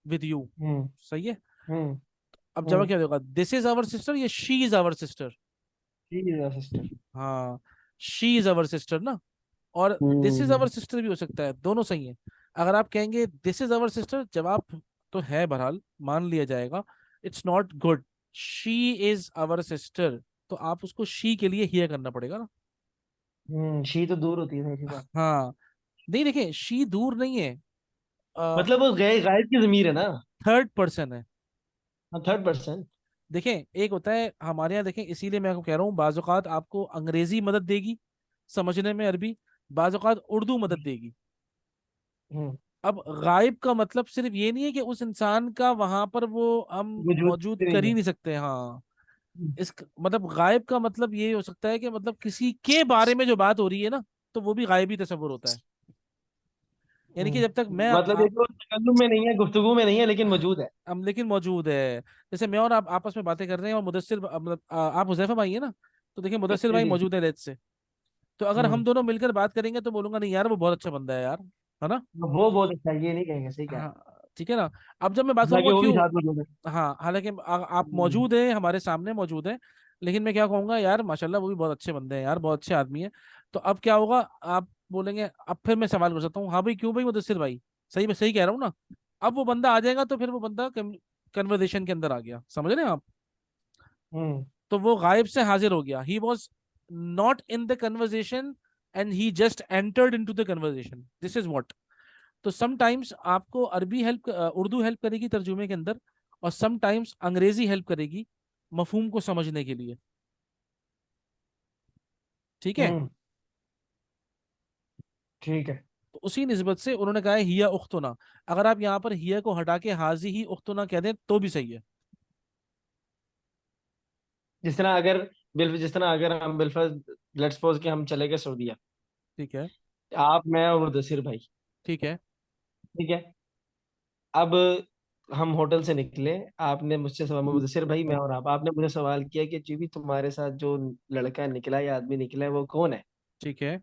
with you, हम्म सही है। हम्म अब जवाब हम्म क्या होगा? दिस इज आवर सिस्टर या शी इज आवर सिस्टर? ठीक है सिस्टर। हाँ, शी इज आवर सिस्टर ना। और this is our hmm sister भी हो सकता है, दोनों सही है। अगर आप कहेंगे दिस इज आवर सिस्टर, जवाब तो है, बहरहाल मान लिया जाएगा, it's not good. She is our sister, तो आप उसको शी के लिए हियर करना पड़ेगा ना। शी तो दूर होती है, सही बात। हाँ, नहीं देखिए, शी दूर नहीं है, मतलब वो गायब की जमीर है ना। थर्ड पर्सन है। हाँ, थर्ड पर्सन। देखें, एक होता है हमारे यहाँ, देखें इसीलिए मैं आपको कह रहा हूँ, बाज़ औक़ात आपको अंग्रेजी मदद देगी समझने में अरबी, बाज़ औक़ात उर्दू मदद देगी। हम्म अब गायब का मतलब सिर्फ ये नहीं है कि उस इंसान का वहां पर वो हम वजूद मौजूद नहीं कर ही है। नहीं सकते, हाँ। इस मतलब गायब का मतलब ये हो सकता है कि मतलब किसी के बारे में जो बात हो रही है ना, तो वो भी गायब ही तस्वुर होता है। यानी कि जब तक मैं मतलब ये तो तकल्लुम में नहीं है, गुफ्तगू में नहीं है, लेकिन मौजूद है। हम लेकिन मौजूद है। जैसे मैं और आप आपस में बातें कर रहे हैं और मुदस्सिर मतलब आप हुज़ैफा भाई है ना, तो देखिए मुदस्सिर जी भाई जी। मौजूद है लेट्स से। तो अगर हम हम्म दोनों मिलकर बात करेंगे तो बोलूंगा नहीं यार वो बहुत अच्छा बंदा है यार, है ना। वो बहुत अच्छा है, ये नहीं कहेंगे, सही कह रहे हाँ, ठीक है ना। अब जब मैं बात हैं, ताकि करूंगा वो भी क्यों, साथ मौजूद है। हाँ, हालांकि आप हम्म मौजूद हैं, हमारे सामने मौजूद हैं, लेकिन मैं क्या कहूंगा यार, माशाल्लाह वो भी बहुत अच्छे बंदे हैं यार, बहुत अच्छे आदमी है। तो अब क्या होगा, आप बोलेंगे, अब फिर मैं सवाल कर सकता हूँ, हाँ भाई क्यों भाई मुदस्सिर भाई, सही मैं सही कह रहा हूँ ना। अब वो बंदा आ जाएगा तो फिर वो बंदा कन्वर्सेशन के अंदर आ गया, समझ रहे हैं आप। हम्म तो वो गायब से हाजिर हो गया, he was not in the conversation and he just entered into the conversation, this is what. तो समटाइम्स आपको अरबी हेल्प, उर्दू हेल्प करेगी तर्जुमे के अंदर, और समटाइम्स अंग्रेजी हेल्प करेगी मफहूम को समझने के लिए, ठीक है। हम्म ठीक है। तो उसी निस्बत से उन्होंने कहा है हिया उख्तुना। अगर आप यहाँ पर हिया को हटा के हाजी ही उख्तुना कह दें तो भी सही है। जिस तरह अगर हम बिलफर्ज, लेट्स सपोज कि हम चले गए सऊदीया, ठीक है, आप मैं और मुदस्सिर भाई, ठीक है, ठीक है। अब हम होटल से निकले, आपने मुझसे सवाल, मुदस्सिर भाई मैं और आप, आपने मुझे सवाल किया कि जी भी तुम्हारे साथ जो लड़का निकला या आदमी निकला है वो कौन है। ठीक है,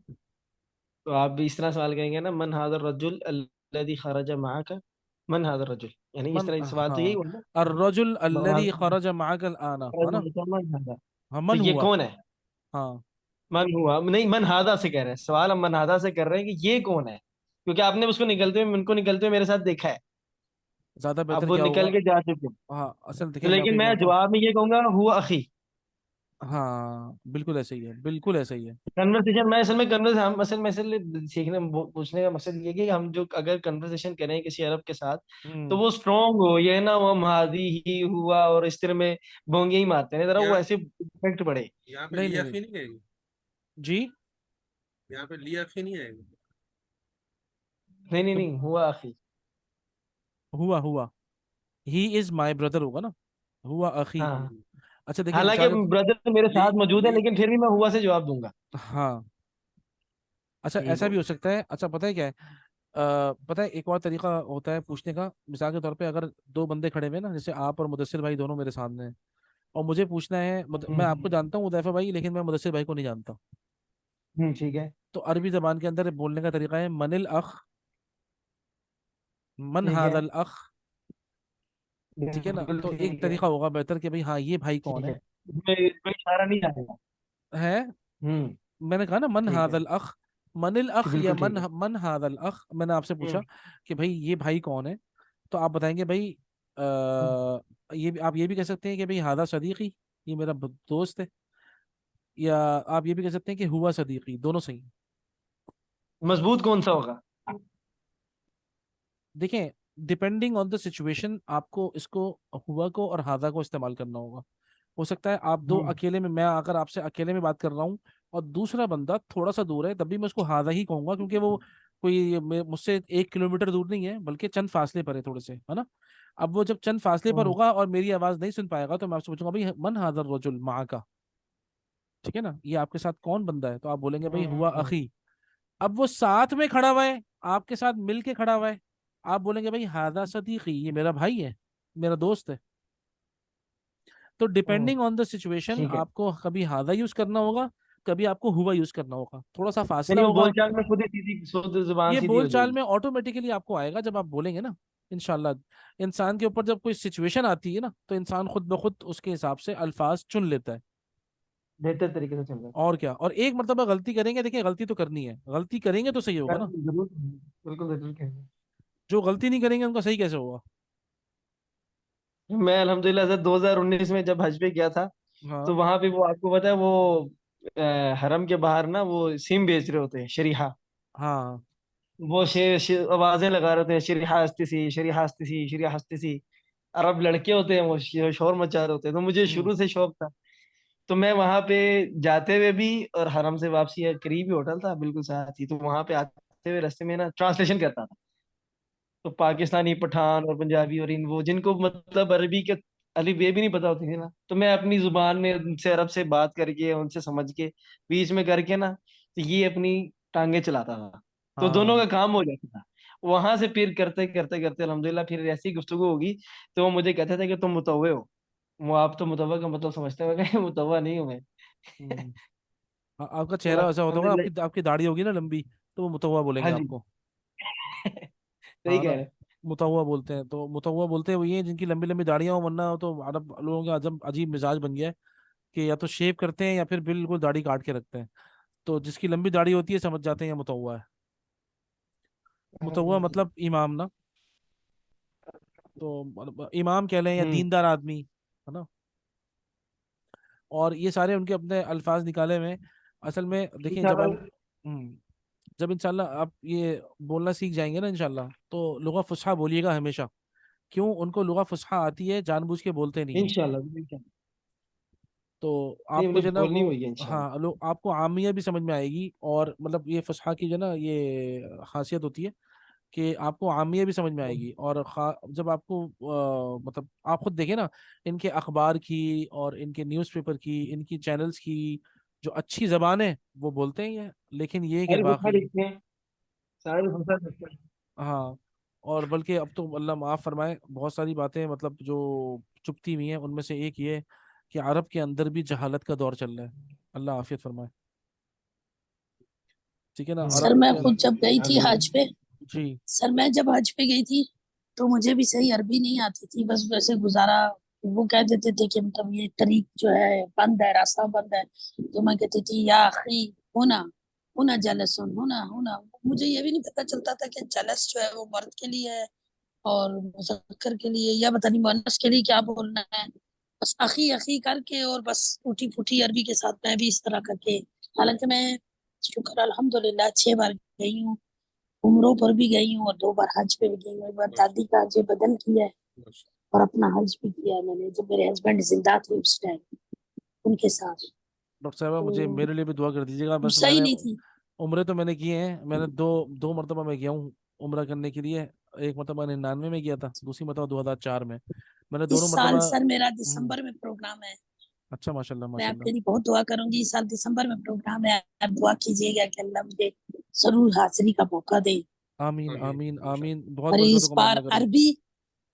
तो आप भी इस तरह सवाल करेंगे ना, मन हादर रजुल अल्लदी खरज माका, मन हादर रजुल, यानी इस मन, तरह सवाल तो यही हाँ, हुआ ना। अर्रजुल मन अल्लदी हादर खरज मअकल आना, है ना। मन हादा, हाँ, तो मन ये हुआ, कौन है। हाँ, मन हुआ नहीं, मन हादा से कह रहे हैं, सवाल हम मन हादा से कर रहे हैं कि ये कौन है। क्योंकि आपने उसको निकलते हुए, उनको निकलते हुए मेरे साथ देखा है। ज्यादा अब बेहतर वो क्या निकल होगा? के जा चुके हैं। हाँ असल तो देखिए मैं आपको लेकिन एक मैं बोलता हूँ। जवाब में ये कहूंगा हुआ अखी। हाँ बिल्कुल ऐसा ही है, बिल्कुल ऐसा ही है। कन्वर्सेशन में असल में कन्वर्स हम असल में असल सीखने पूछने का मकसद ये है कि हम जो अगर कन्वर्सेशन करें किसी अरब के साथ, तो हम्म। वो स्ट्रोंग हो, ये ना वो हादी ही हुआ और इस तरह में भोंगे ही मारते हैं, जरा वो यहाँ ऐसे इफेक्ट पड़े। यहाँ पे नहीं नहीं लिया नहीं फी नहीं आएगी। जी। यहाँ पे लिया फी नहीं आएगी। नहीं नहीं तो नहीं, हुआ अखी। हुआ हुआ ही इज माई ब्रदर होगा ना, हुआ अखी। हाँ, अच्छा देखिए हालांकि मिसाल के। ब्रदर मेरे ली साथ मौजूद है, ली लेकिन फिर भी मैं हुआ से जवाब दूंगा। हाँ अच्छा ठीक ऐसा हो भी हो गया। सकता है। अच्छा पता है क्या है, पता है एक और तरीका होता है पूछने का। मिसाल के तौर पे अगर दो बंदे खड़े हुए हैं ना, जैसे आप और मुदस्सिर भाई दोनों मेरे सामने हैं, और मुझे पूछना है मैं आपको हम्म जानता हूँ उदैफा भाई, लेकिन मैं मुदस्सिर भाई को नहीं जानता। ठीक है। तो अरबी जबान के अंदर बोलने का तरीका है मनिल अख, मन ठीक है, हादल अख। ठीक है ना, बिल्कुल तो एक ठीक है। तरीका होगा बेहतर कि भाई हाँ ये भाई कौन ठीक है, है। इसमें कोई इशारा नहीं आएगा। है हम्म मैंने कहा ना मन ठीक है, हादल अख, मनल अख या बिल्कुल ठीक मन है। मन हादल अख। मैंने आपसे पूछा हम्म कि भाई ये भाई कौन है, तो आप बताएंगे भाई आप ये भी कह सकते हैं कि भाई हादा सदीकी, ये मेरा दोस्त है। या आप ये भी कह सकते हैं कि हुआ सदीकी, दोनों सही हैं। मजबूत कौन सा होगा? देखें डिपेंडिंग ऑन द सिचुएशन आपको इसको हुआ को और हादा को इस्तेमाल करना होगा। हो सकता है आप दो हम्म अकेले में, मैं अगर आपसे अकेले में बात कर रहा हूँ और दूसरा बंदा थोड़ा सा दूर है, तब भी मैं उसको हादा ही कहूंगा, क्योंकि वो कोई मुझसे 1 किलोमीटर दूर नहीं है, बल्कि चंद फासले पर है थोड़े से, है ना। अब वो जब चंद फासले पर हम्म होगा और मेरी आवाज नहीं सुन पाएगा, तो मैं आपसे पूछूंगा भाई मन हादर रजुल मा का, ठीक है ना, ये आपके साथ कौन बंदा है, तो आप बोलेंगे भाई हुआ हम्म, अखी। अब वो साथ में खड़ा हुआ है, आपके साथ मिल के खड़ा हुआ है, आप बोलेंगे भाई हादा सदीकी, ये मेरा भाई है, मेरा दोस्त है। तो हम्म, डिपेंडिंग ऑन द सिचुएशन ठीक है। आपको कभी हादा यूज करना होगा, कभी आपको हुआ यूज करना होगा, थोड़ा सा फासला यानी वो होगा। बोलचाल में खुद ही सीधी शुद्ध जुबान ये सीधी हो बोलचाल जाएगी। में ऑटोमेटिकली आपको आएगा जब आप बोलेंगे ना, इंशाल्लाह। इंसान के ऊपर जब कोई सिचुएशन आती है ना, तो इंसान खुद ब खुद उसके हिसाब से अल्फाज चुन लेता है। बेहतर तरीके से चल रहा और क्या, और एक मरतबा गलती करेंगे, देखिए गलती तो करनी है, गलती करेंगे तो सही है। होगा ना। जरूर, बिल्कुल जरूर कहेंगे। जो गलती नहीं करेंगे उनका सही कैसे होगा। मैं अल्हम्दुलिल्लाह सर 2019 में जब हज पे गया था, तो हाँ वहां पे वो आपको पता है वो हरम के बाहर ना वो सिम बेच रहे होते हैं, शरीहा। हाँ वो आवाजें लगा रहे थे, शरीहा हस्ती सी, शरीहा हस्ती सी, शरीहा हस्ती सी। अरब लड़के होते हैं, वो शोर मचा रहे होते हैं, तो मुझे हम्म शुरू से शौक था। तो मैं वहां पे जाते हुए भी और हरम से वापसी करीब ही होटल था, बिल्कुल साथ ही, तो वहां पे आते हुए रास्ते में ना ट्रांसलेशन करता था। तो पाकिस्तानी पठान और पंजाबी और इन वो जिनको मतलब अरबी के अलिफ बे भी नहीं पता होती थी ना, तो मैं अपनी जुबान में उनसे अरब से बात करके उनसे समझ के बीच में करके ना, तो ये अपनी टांगे चलाता था। तो दोनों हाँ का काम हो जाता था। वहां से फिर करते करते करते अल्हम्दुलिल्लाह फिर ऐसी गुफ्तगू होगी, तो वो मुझे कहते थे कि तुम मुतव्वे हो। वो आप तो मुतव्वा का मतलब समझते हो, मुतव्वा नहीं हूँ मैं। हम्म। आपका तो चेहरा ऐसा होता होगा, अल्हम्दुलिल्लाह। आपकी आपकी दाढ़ी होगी ना लंबी, तो वो मुतव्वा बोलेंगे हाँ जी। आपको। सही हाँ कह ना, रहे हैं। मुतव्वा बोलते हैं, तो मुतव्वा बोलते हैं वो ये हैं जिनकी लंबी लंबी दाढ़ियां हो, वरना तो अरब लोगों का अजब अजीब मिजाज बन गया है कि या तो शेव करते हैं या फिर बिल्कुल दाढ़ी काट के रखते हैं। तो जिसकी लंबी दाढ़ी होती है समझ जाते हैं ये मुतव्वा है। मुतव्वा मतलब इमाम ना, तो मतलब इमाम कह लें या हम्म दीनदार आदमी, है ना। और ये सारे उनके अपने अल्फाज निकाले में, असल में देखिए जब इंशाल्लाह। हम जब इंशाल्लाह आप ये बोलना सीख जाएंगे ना इंशाल्लाह, तो लुगा फुसहा बोलिएगा हमेशा। क्यों, उनको लुगा फुसहा आती है, जानबूझ के बोलते नहीं है। इंशाल्लाह इंशाल्लाह। तो नहीं, आपको मुझे जो है ना बोलनी वो, हुई है इंशाल्लाह। हाँ लोग आपको आमिया भी समझ में आएगी, और मतलब ये फुसहा की जो है ना ये खासियत होती है कि आपको आमिया भी समझ में आएगी। और जब आपको मतलब आप खुद देखें ना, इनके अखबार की और इनके न्यूज़पेपर की, इनकी चैनल्स की जो अच्छी जबान है वो बोलते हैं ये, लेकिन ये कि सारी फुटना बाकी, देखते हैं, सारी फुटना देखते हैं। हाँ। और बल्कि अब तो अल्लाह माफ़ फरमाए, बहुत सारी बातें मतलब जो चुपती हुई हैं, उनमें से एक ये कि अरब के अंदर भी जहालत का दौर चल रहा है। अल्लाह आफियत फरमाए, ठीक है ना, सर अरब मैं के खुद जब गई थी आमीन। हज पे, जी। सर मैं जब हज पे गई थी, तो मुझे भी सही अरबी नहीं आती थी, बस वैसे गुजारा। वो कह देते थे कि मतलब ये तरीक जो है बंद है, रास्ता बंद है, तो मैं कहती थी या अखी होना, होना जलस होना होना, मुझे ये भी नहीं पता चलता था कि जलस जो है वो मर्द के लिए है और मुज़क्कर के लिए, या पता नहीं मुअन्नस के लिए क्या बोलना है। बस अखी अखी करके और बस टूटी फूटी अरबी के साथ मैं भी इस तरह करके, हालांकि मैं शुक्र अल्हम्दुलिल्लाह 6 बार गई हूँ, उम्रों पर भी गई हूँ और 2 बार हज पे भी गई हूँ। एक बार दादी का हज बदल किया है और अपना हज भी किया है मैंने, जब मेरे हस्बैंड जिंदा थे उस टाइम उनके साथ। डॉक्टर साहब मुझे तो मेरे लिए भी दुआ कर दीजिएगा। बस सही मैंने नहीं थी। उम्रे तो मैंने किए हैं, मैंने दो दो मरतबा मैं गया हूँ उम्रा करने के लिए। एक मरतबा 99 में गया था, दूसरी मरतबा 2004 में। मैंने इस दोनों साल मरतबा सर मेरा दिसंबर में प्रोग्राम है, अच्छा माशाल्लाह मैं माशाल्लाह। आपके लिए बहुत दुआ करूंगी। इस साल दिसंबर में प्रोग्राम है, आप दुआ कीजिएगा कि अल्लाह मुझे जरूर हाजिरी का मौका दे। आमीन आमीन आमीन इंशाल्लाह। आमीन, बहुत और बरकतों का मामला करे।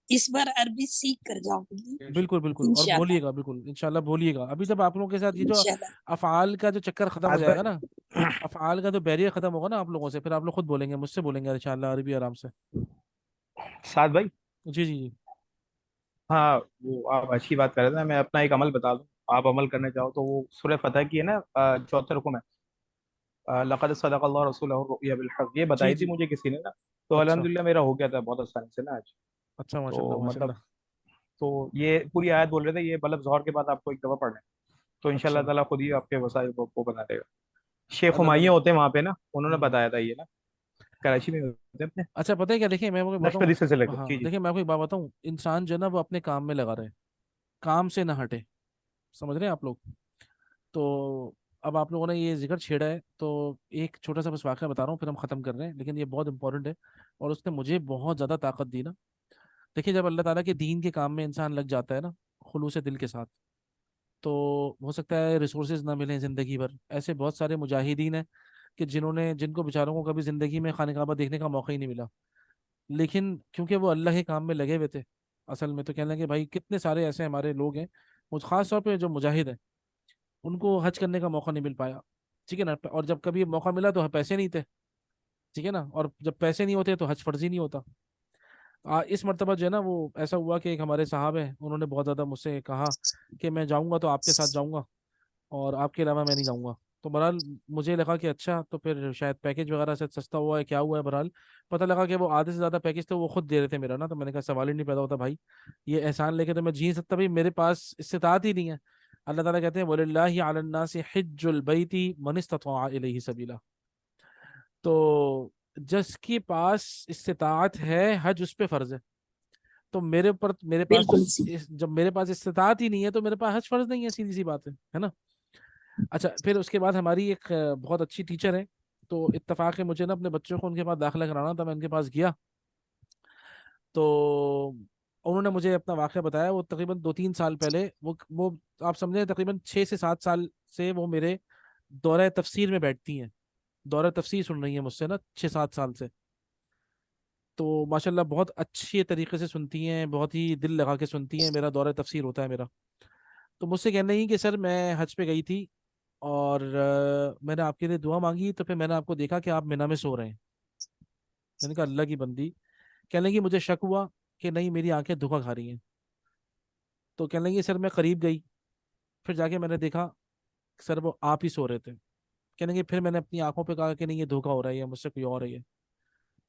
इस बार अरबी सीख कर जाऊंगी बिल्कुल बिल्कुल, और इंशाल्लाह। बोलिएगा, बिल्कुल इंशाल्लाह बोलिएगा। अभी जब आप लोगों के साथ ये जो इंशाल्लाह अफ़आल का जो चक्कर खत्म हो आज जाएगा ना, भाई अफ़आल का जो बैरियर खत्म होगा ना आप लोगों से, फिर आप लोग खुद बोलेंगे, मुझसे बोलेंगे इंशाल्लाह अरबी आराम से। साद भाई। जी जी जी। हाँ, वो आप अच्छी बात कर रहे थे, मैं अपना एक अमल बता दूं, आप अमल करने चाहो तो वो सूरह फतह की है ना, चौथे रुकू में लक़द सदक़ल्लाहु रसूलहु रुय्या बिल हक़, ये जी बताई थी जी। मुझे किसी ने ना। तो अच्छा अल्हम्दुलिल्लाह मेरा हो गया था बहुत आसानी से ना आज। अच्छा माशाल्लाह तो मतलब, माशाल्लाह। तो ये पूरी आयत बोल रहे थे, ये मतलब ज़ोहर के बाद आपको एक दफ़ा पढ़ना है, तो इंशाल्लाह अच्छा, ताला खुद ही आपके वसाइल को बना देगा। शेख अल्लाह ताला। हुमायूं होते हैं वहाँ पे ना, उन्होंने हम्म। बताया था ये ना, कराची में होते हैं अपने अच्छा पता है क्या, देखिए मैं आपको बताऊं। लश्करी से लेकर। जी हाँ जी। देखिए मैं आपको एक बात बताऊं, इंसान जो है ना वो अपने काम में लगा रहे, काम से ना हटे। समझ रहे हैं आप लोग। तो अब आप लोगों ने ये जिक्र छेड़ा है, तो एक छोटा सा बस वाक़या बता रहा हूँ, फिर हम ख़त्म कर रहे हैं, लेकिन ये बहुत इंपॉर्टेंट है और उसने मुझे बहुत ज़्यादा ताकत दी ना। देखिए जब अल्लाह ताला के दीन के काम में इंसान लग जाता है ना, खुलूस दिल के साथ, तो हो सकता है रिसोर्सेज ना मिलें ज़िंदगी भर। ऐसे बहुत सारे मुजाहिदीन हैं कि जिनको बेचारों को कभी ज़िंदगी में खाने काबा देखने का मौका ही नहीं मिला, लेकिन क्योंकि वो अल्लाह के काम में लगे हुए थे। असल में तो कहने लगे भाई कितने सारे ऐसे हमारे लोग हैं, मुझ खास तौर पे जो मुजाहिद हैं, उनको हज करने का मौका नहीं मिल पाया। ठीक है ना, और जब कभी मौका मिला तो पैसे नहीं थे। ठीक है ना, और जब पैसे नहीं होते तो हज फर्ज ही नहीं होता। इस मर्तबा जो है ना वो ऐसा हुआ कि एक हमारे साहब हैं, उन्होंने बहुत ज़्यादा मुझसे कहा कि मैं जाऊँगा तो आपके साथ जाऊँगा और आपके अलावा मैं नहीं जाऊँगा। तो बहरहाल मुझे लगा कि अच्छा तो फिर शायद पैकेज वगैरह से सस्ता हुआ है, क्या हुआ है। बहरहाल पता लगा कि वो आधे से ज़्यादा पैकेज तो वो खुद दे रहे थे मेरा ना। तो मैंने कहा सवाल ही नहीं पैदा होता भाई, ये एहसान लेके तो मैं जी नहीं सकता भाई, मेरे पास इस्तिताअत ही नहीं है। अल्लाह ताला कहते हैं वलिल्लाहि अलन्नासि हिज्जुल बैति मन इस्ततआ इलैहि सबीला। तो जिसके पास इस्तिताअत है हज उस पे फर्ज है। तो मेरे ऊपर मेरे बिल्कुल पास सी। जब मेरे पास इस्तिताअत ही नहीं है तो मेरे पास हज फर्ज नहीं है, सीधी सी बात है ना। अच्छा फिर उसके बाद हमारी एक बहुत अच्छी टीचर है, तो इत्तेफाक है मुझे ना अपने बच्चों को उनके पास दाखिला कराना था, मैं उनके पास गया। तो उन्होंने मुझे अपना वाक़या बताया। वो तकरीबन 2-3 साल पहले वो आप समझे तकरीबन 6 से 7 साल से वो मेरे दौरा तफसीर में बैठती हैं, दौरा तफसीर सुन रही हैं मुझसे ना 6-7 साल से। तो माशाल्लाह बहुत अच्छे तरीके से सुनती हैं, बहुत ही दिल लगा के सुनती हैं, मेरा दौरा तफसीर होता है मेरा। तो मुझसे कहने लगी कि सर मैं हज पे गई थी और मैंने आपके लिए दुआ मांगी, तो फिर मैंने आपको देखा कि आप मिना में सो रहे हैं। मैंने कहा अल्लाह की बंदी। कहने लगी मुझे शक हुआ कि नहीं मेरी आंखें धोखा खा रही हैं। तो कहने लगी सर मैं करीब गई, फिर जाके मैंने देखा सर वो आप ही सो रहे थे। कहने लगी फिर मैंने अपनी आंखों पे कहा कि नहीं ये धोखा हो रहा है या मुझसे कोई और है ये।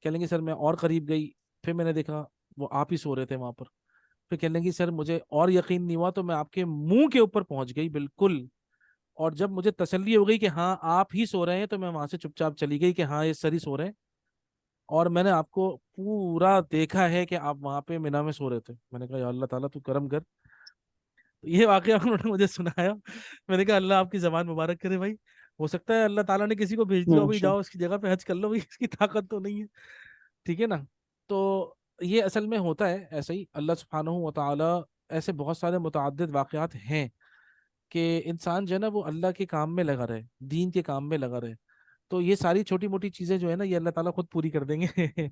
कहने लगी सर मैं और करीब गई, फिर मैंने देखा वो आप ही सो रहे थे वहां पर। फिर कहने लगी सर मुझे और यकीन नहीं हुआ, तो मैं आपके मुंह के ऊपर पहुंच गई बिल्कुल। और जब मुझे तसल्ली हो गई कि हाँ आप ही सो रहे हैं, तो मैं वहां से चुपचाप चली गई कि हाँ ये सर ही सो रहे हैं। और मैंने आपको पूरा देखा है कि आप वहां पे मिना में सो रहे थे। मैंने कहा या अल्लाह ताला तू करम कर। तो ये वाकया उन्होंने मुझे सुनाया। मैंने कहा अल्लाह आपकी जबान मुबारक करे भाई। हो सकता है अल्लाह ताला ने किसी को भेज दिया हो भाई, माशा जाओ इसकी जगह पे हज कर लो भाई, इसकी ताकत तो नहीं है। ठीक है ना। तो ये असल में होता है ऐसे ही, अल्लाह सुब्हानहू व तआला ऐसे बहुत सारे मुतअद्दिद वाकयात हैं कि इंसान जो है ना वो अल्लाह के काम में लगा रहे, दीन के काम में लगा रहे। तो ये सारी छोटी मोटी चीजें जो है ना ये अल्लाह ताला खुद पूरी कर देंगे।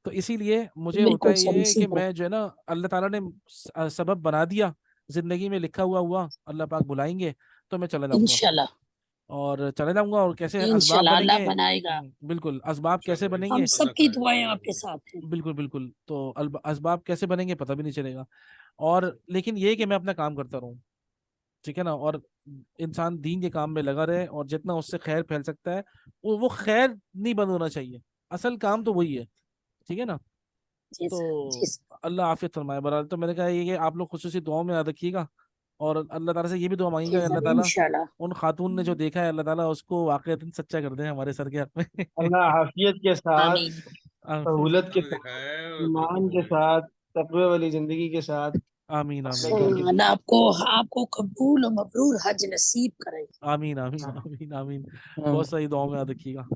तो इसीलिए मुझे होता बिल्कुल है सही ये सी कि बात। मैं जो है ना, अल्लाह ताला ने सबब बना दिया, जिंदगी में लिखा हुआ हुआ, अल्लाह पाक बुलाएंगे तो मैं चला जाऊंगा। इंशाल्लाह और चले जाऊंगा, और कैसे असबाब इंशाल्लाह अल्लाह बनेंगे। बनाएगा। बिल्कुल, असबाब कैसे इंशाल्लाह हम बनेंगे। इंशाल्लाह अल्लाह सबकी करेगा दुआएं बिल्कुल आपके साथ हैं। बिल्कुल बिल्कुल, तो असबाब कैसे बनेंगे पता भी नहीं चलेगा। और लेकिन ये कि मैं अपना काम करता रहूँ। ठीक है ना, और इंसान दीन के काम में लगा रहे और जितना उससे खैर फैल सकता है वो खैर नहीं बंद होना चाहिए। असल काम तो वही है, ठीक है ना। जी तो सर, जी सर। अल्लाह आफियत फरमाए बहरहाल। तो मैंने कहा ये कि आप लोग खुसूसी दुआओं में याद रखिएगा और अल्लाह ताला से ये भी दुआ मांगेगा जी कि अल्लाह सर, ताला इंशाल्लाह। उन खातून ने जो देखा है अल्लाह ताला उसको वाकईतन सच्चा कर दे हमारे सर के हाथ में। अल्लाह हाफियत के साथ, आमीन। सहूलत के सपना में साथ, दिखाया है और ईमान के बिल्कुल साथ, तकवे वाली जिंदगी के साथ आमीन अपने आमीन घर आमीन की। अल्लाह आपको आपको कबूल और मबरूर हज नसीब करे। आमीन आमीन हाँ आमीन आमीन। हाँ बहुत सारी दुआओं में याद रखिएगा।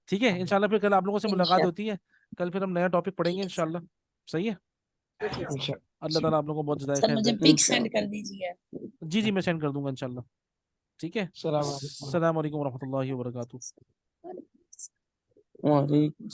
ठीक है, इंशाल्लाह फिर कल आप लोगों से मुलाकात इंशाल्लाह। होती है। कल फिर हम नया टॉपिक पढ़ेंगे ठीक है सर, इंशाल्लाह। सही है। ठीक है सर। इंशाल्लाह। अल्लाह ताला आप लोगों को बहुत ज़्यादा सर खैर मुझे दे। पिक सेंड इंशाल्लाह। कर दीजिए। जी जी मैं सेंड कर दूंगा इंशाल्लाह। ठीक है। सलाम अलैकुम। अस्सलाम वालेकुम रहमतुल्लाहि व बरकातुहू। वालेकुम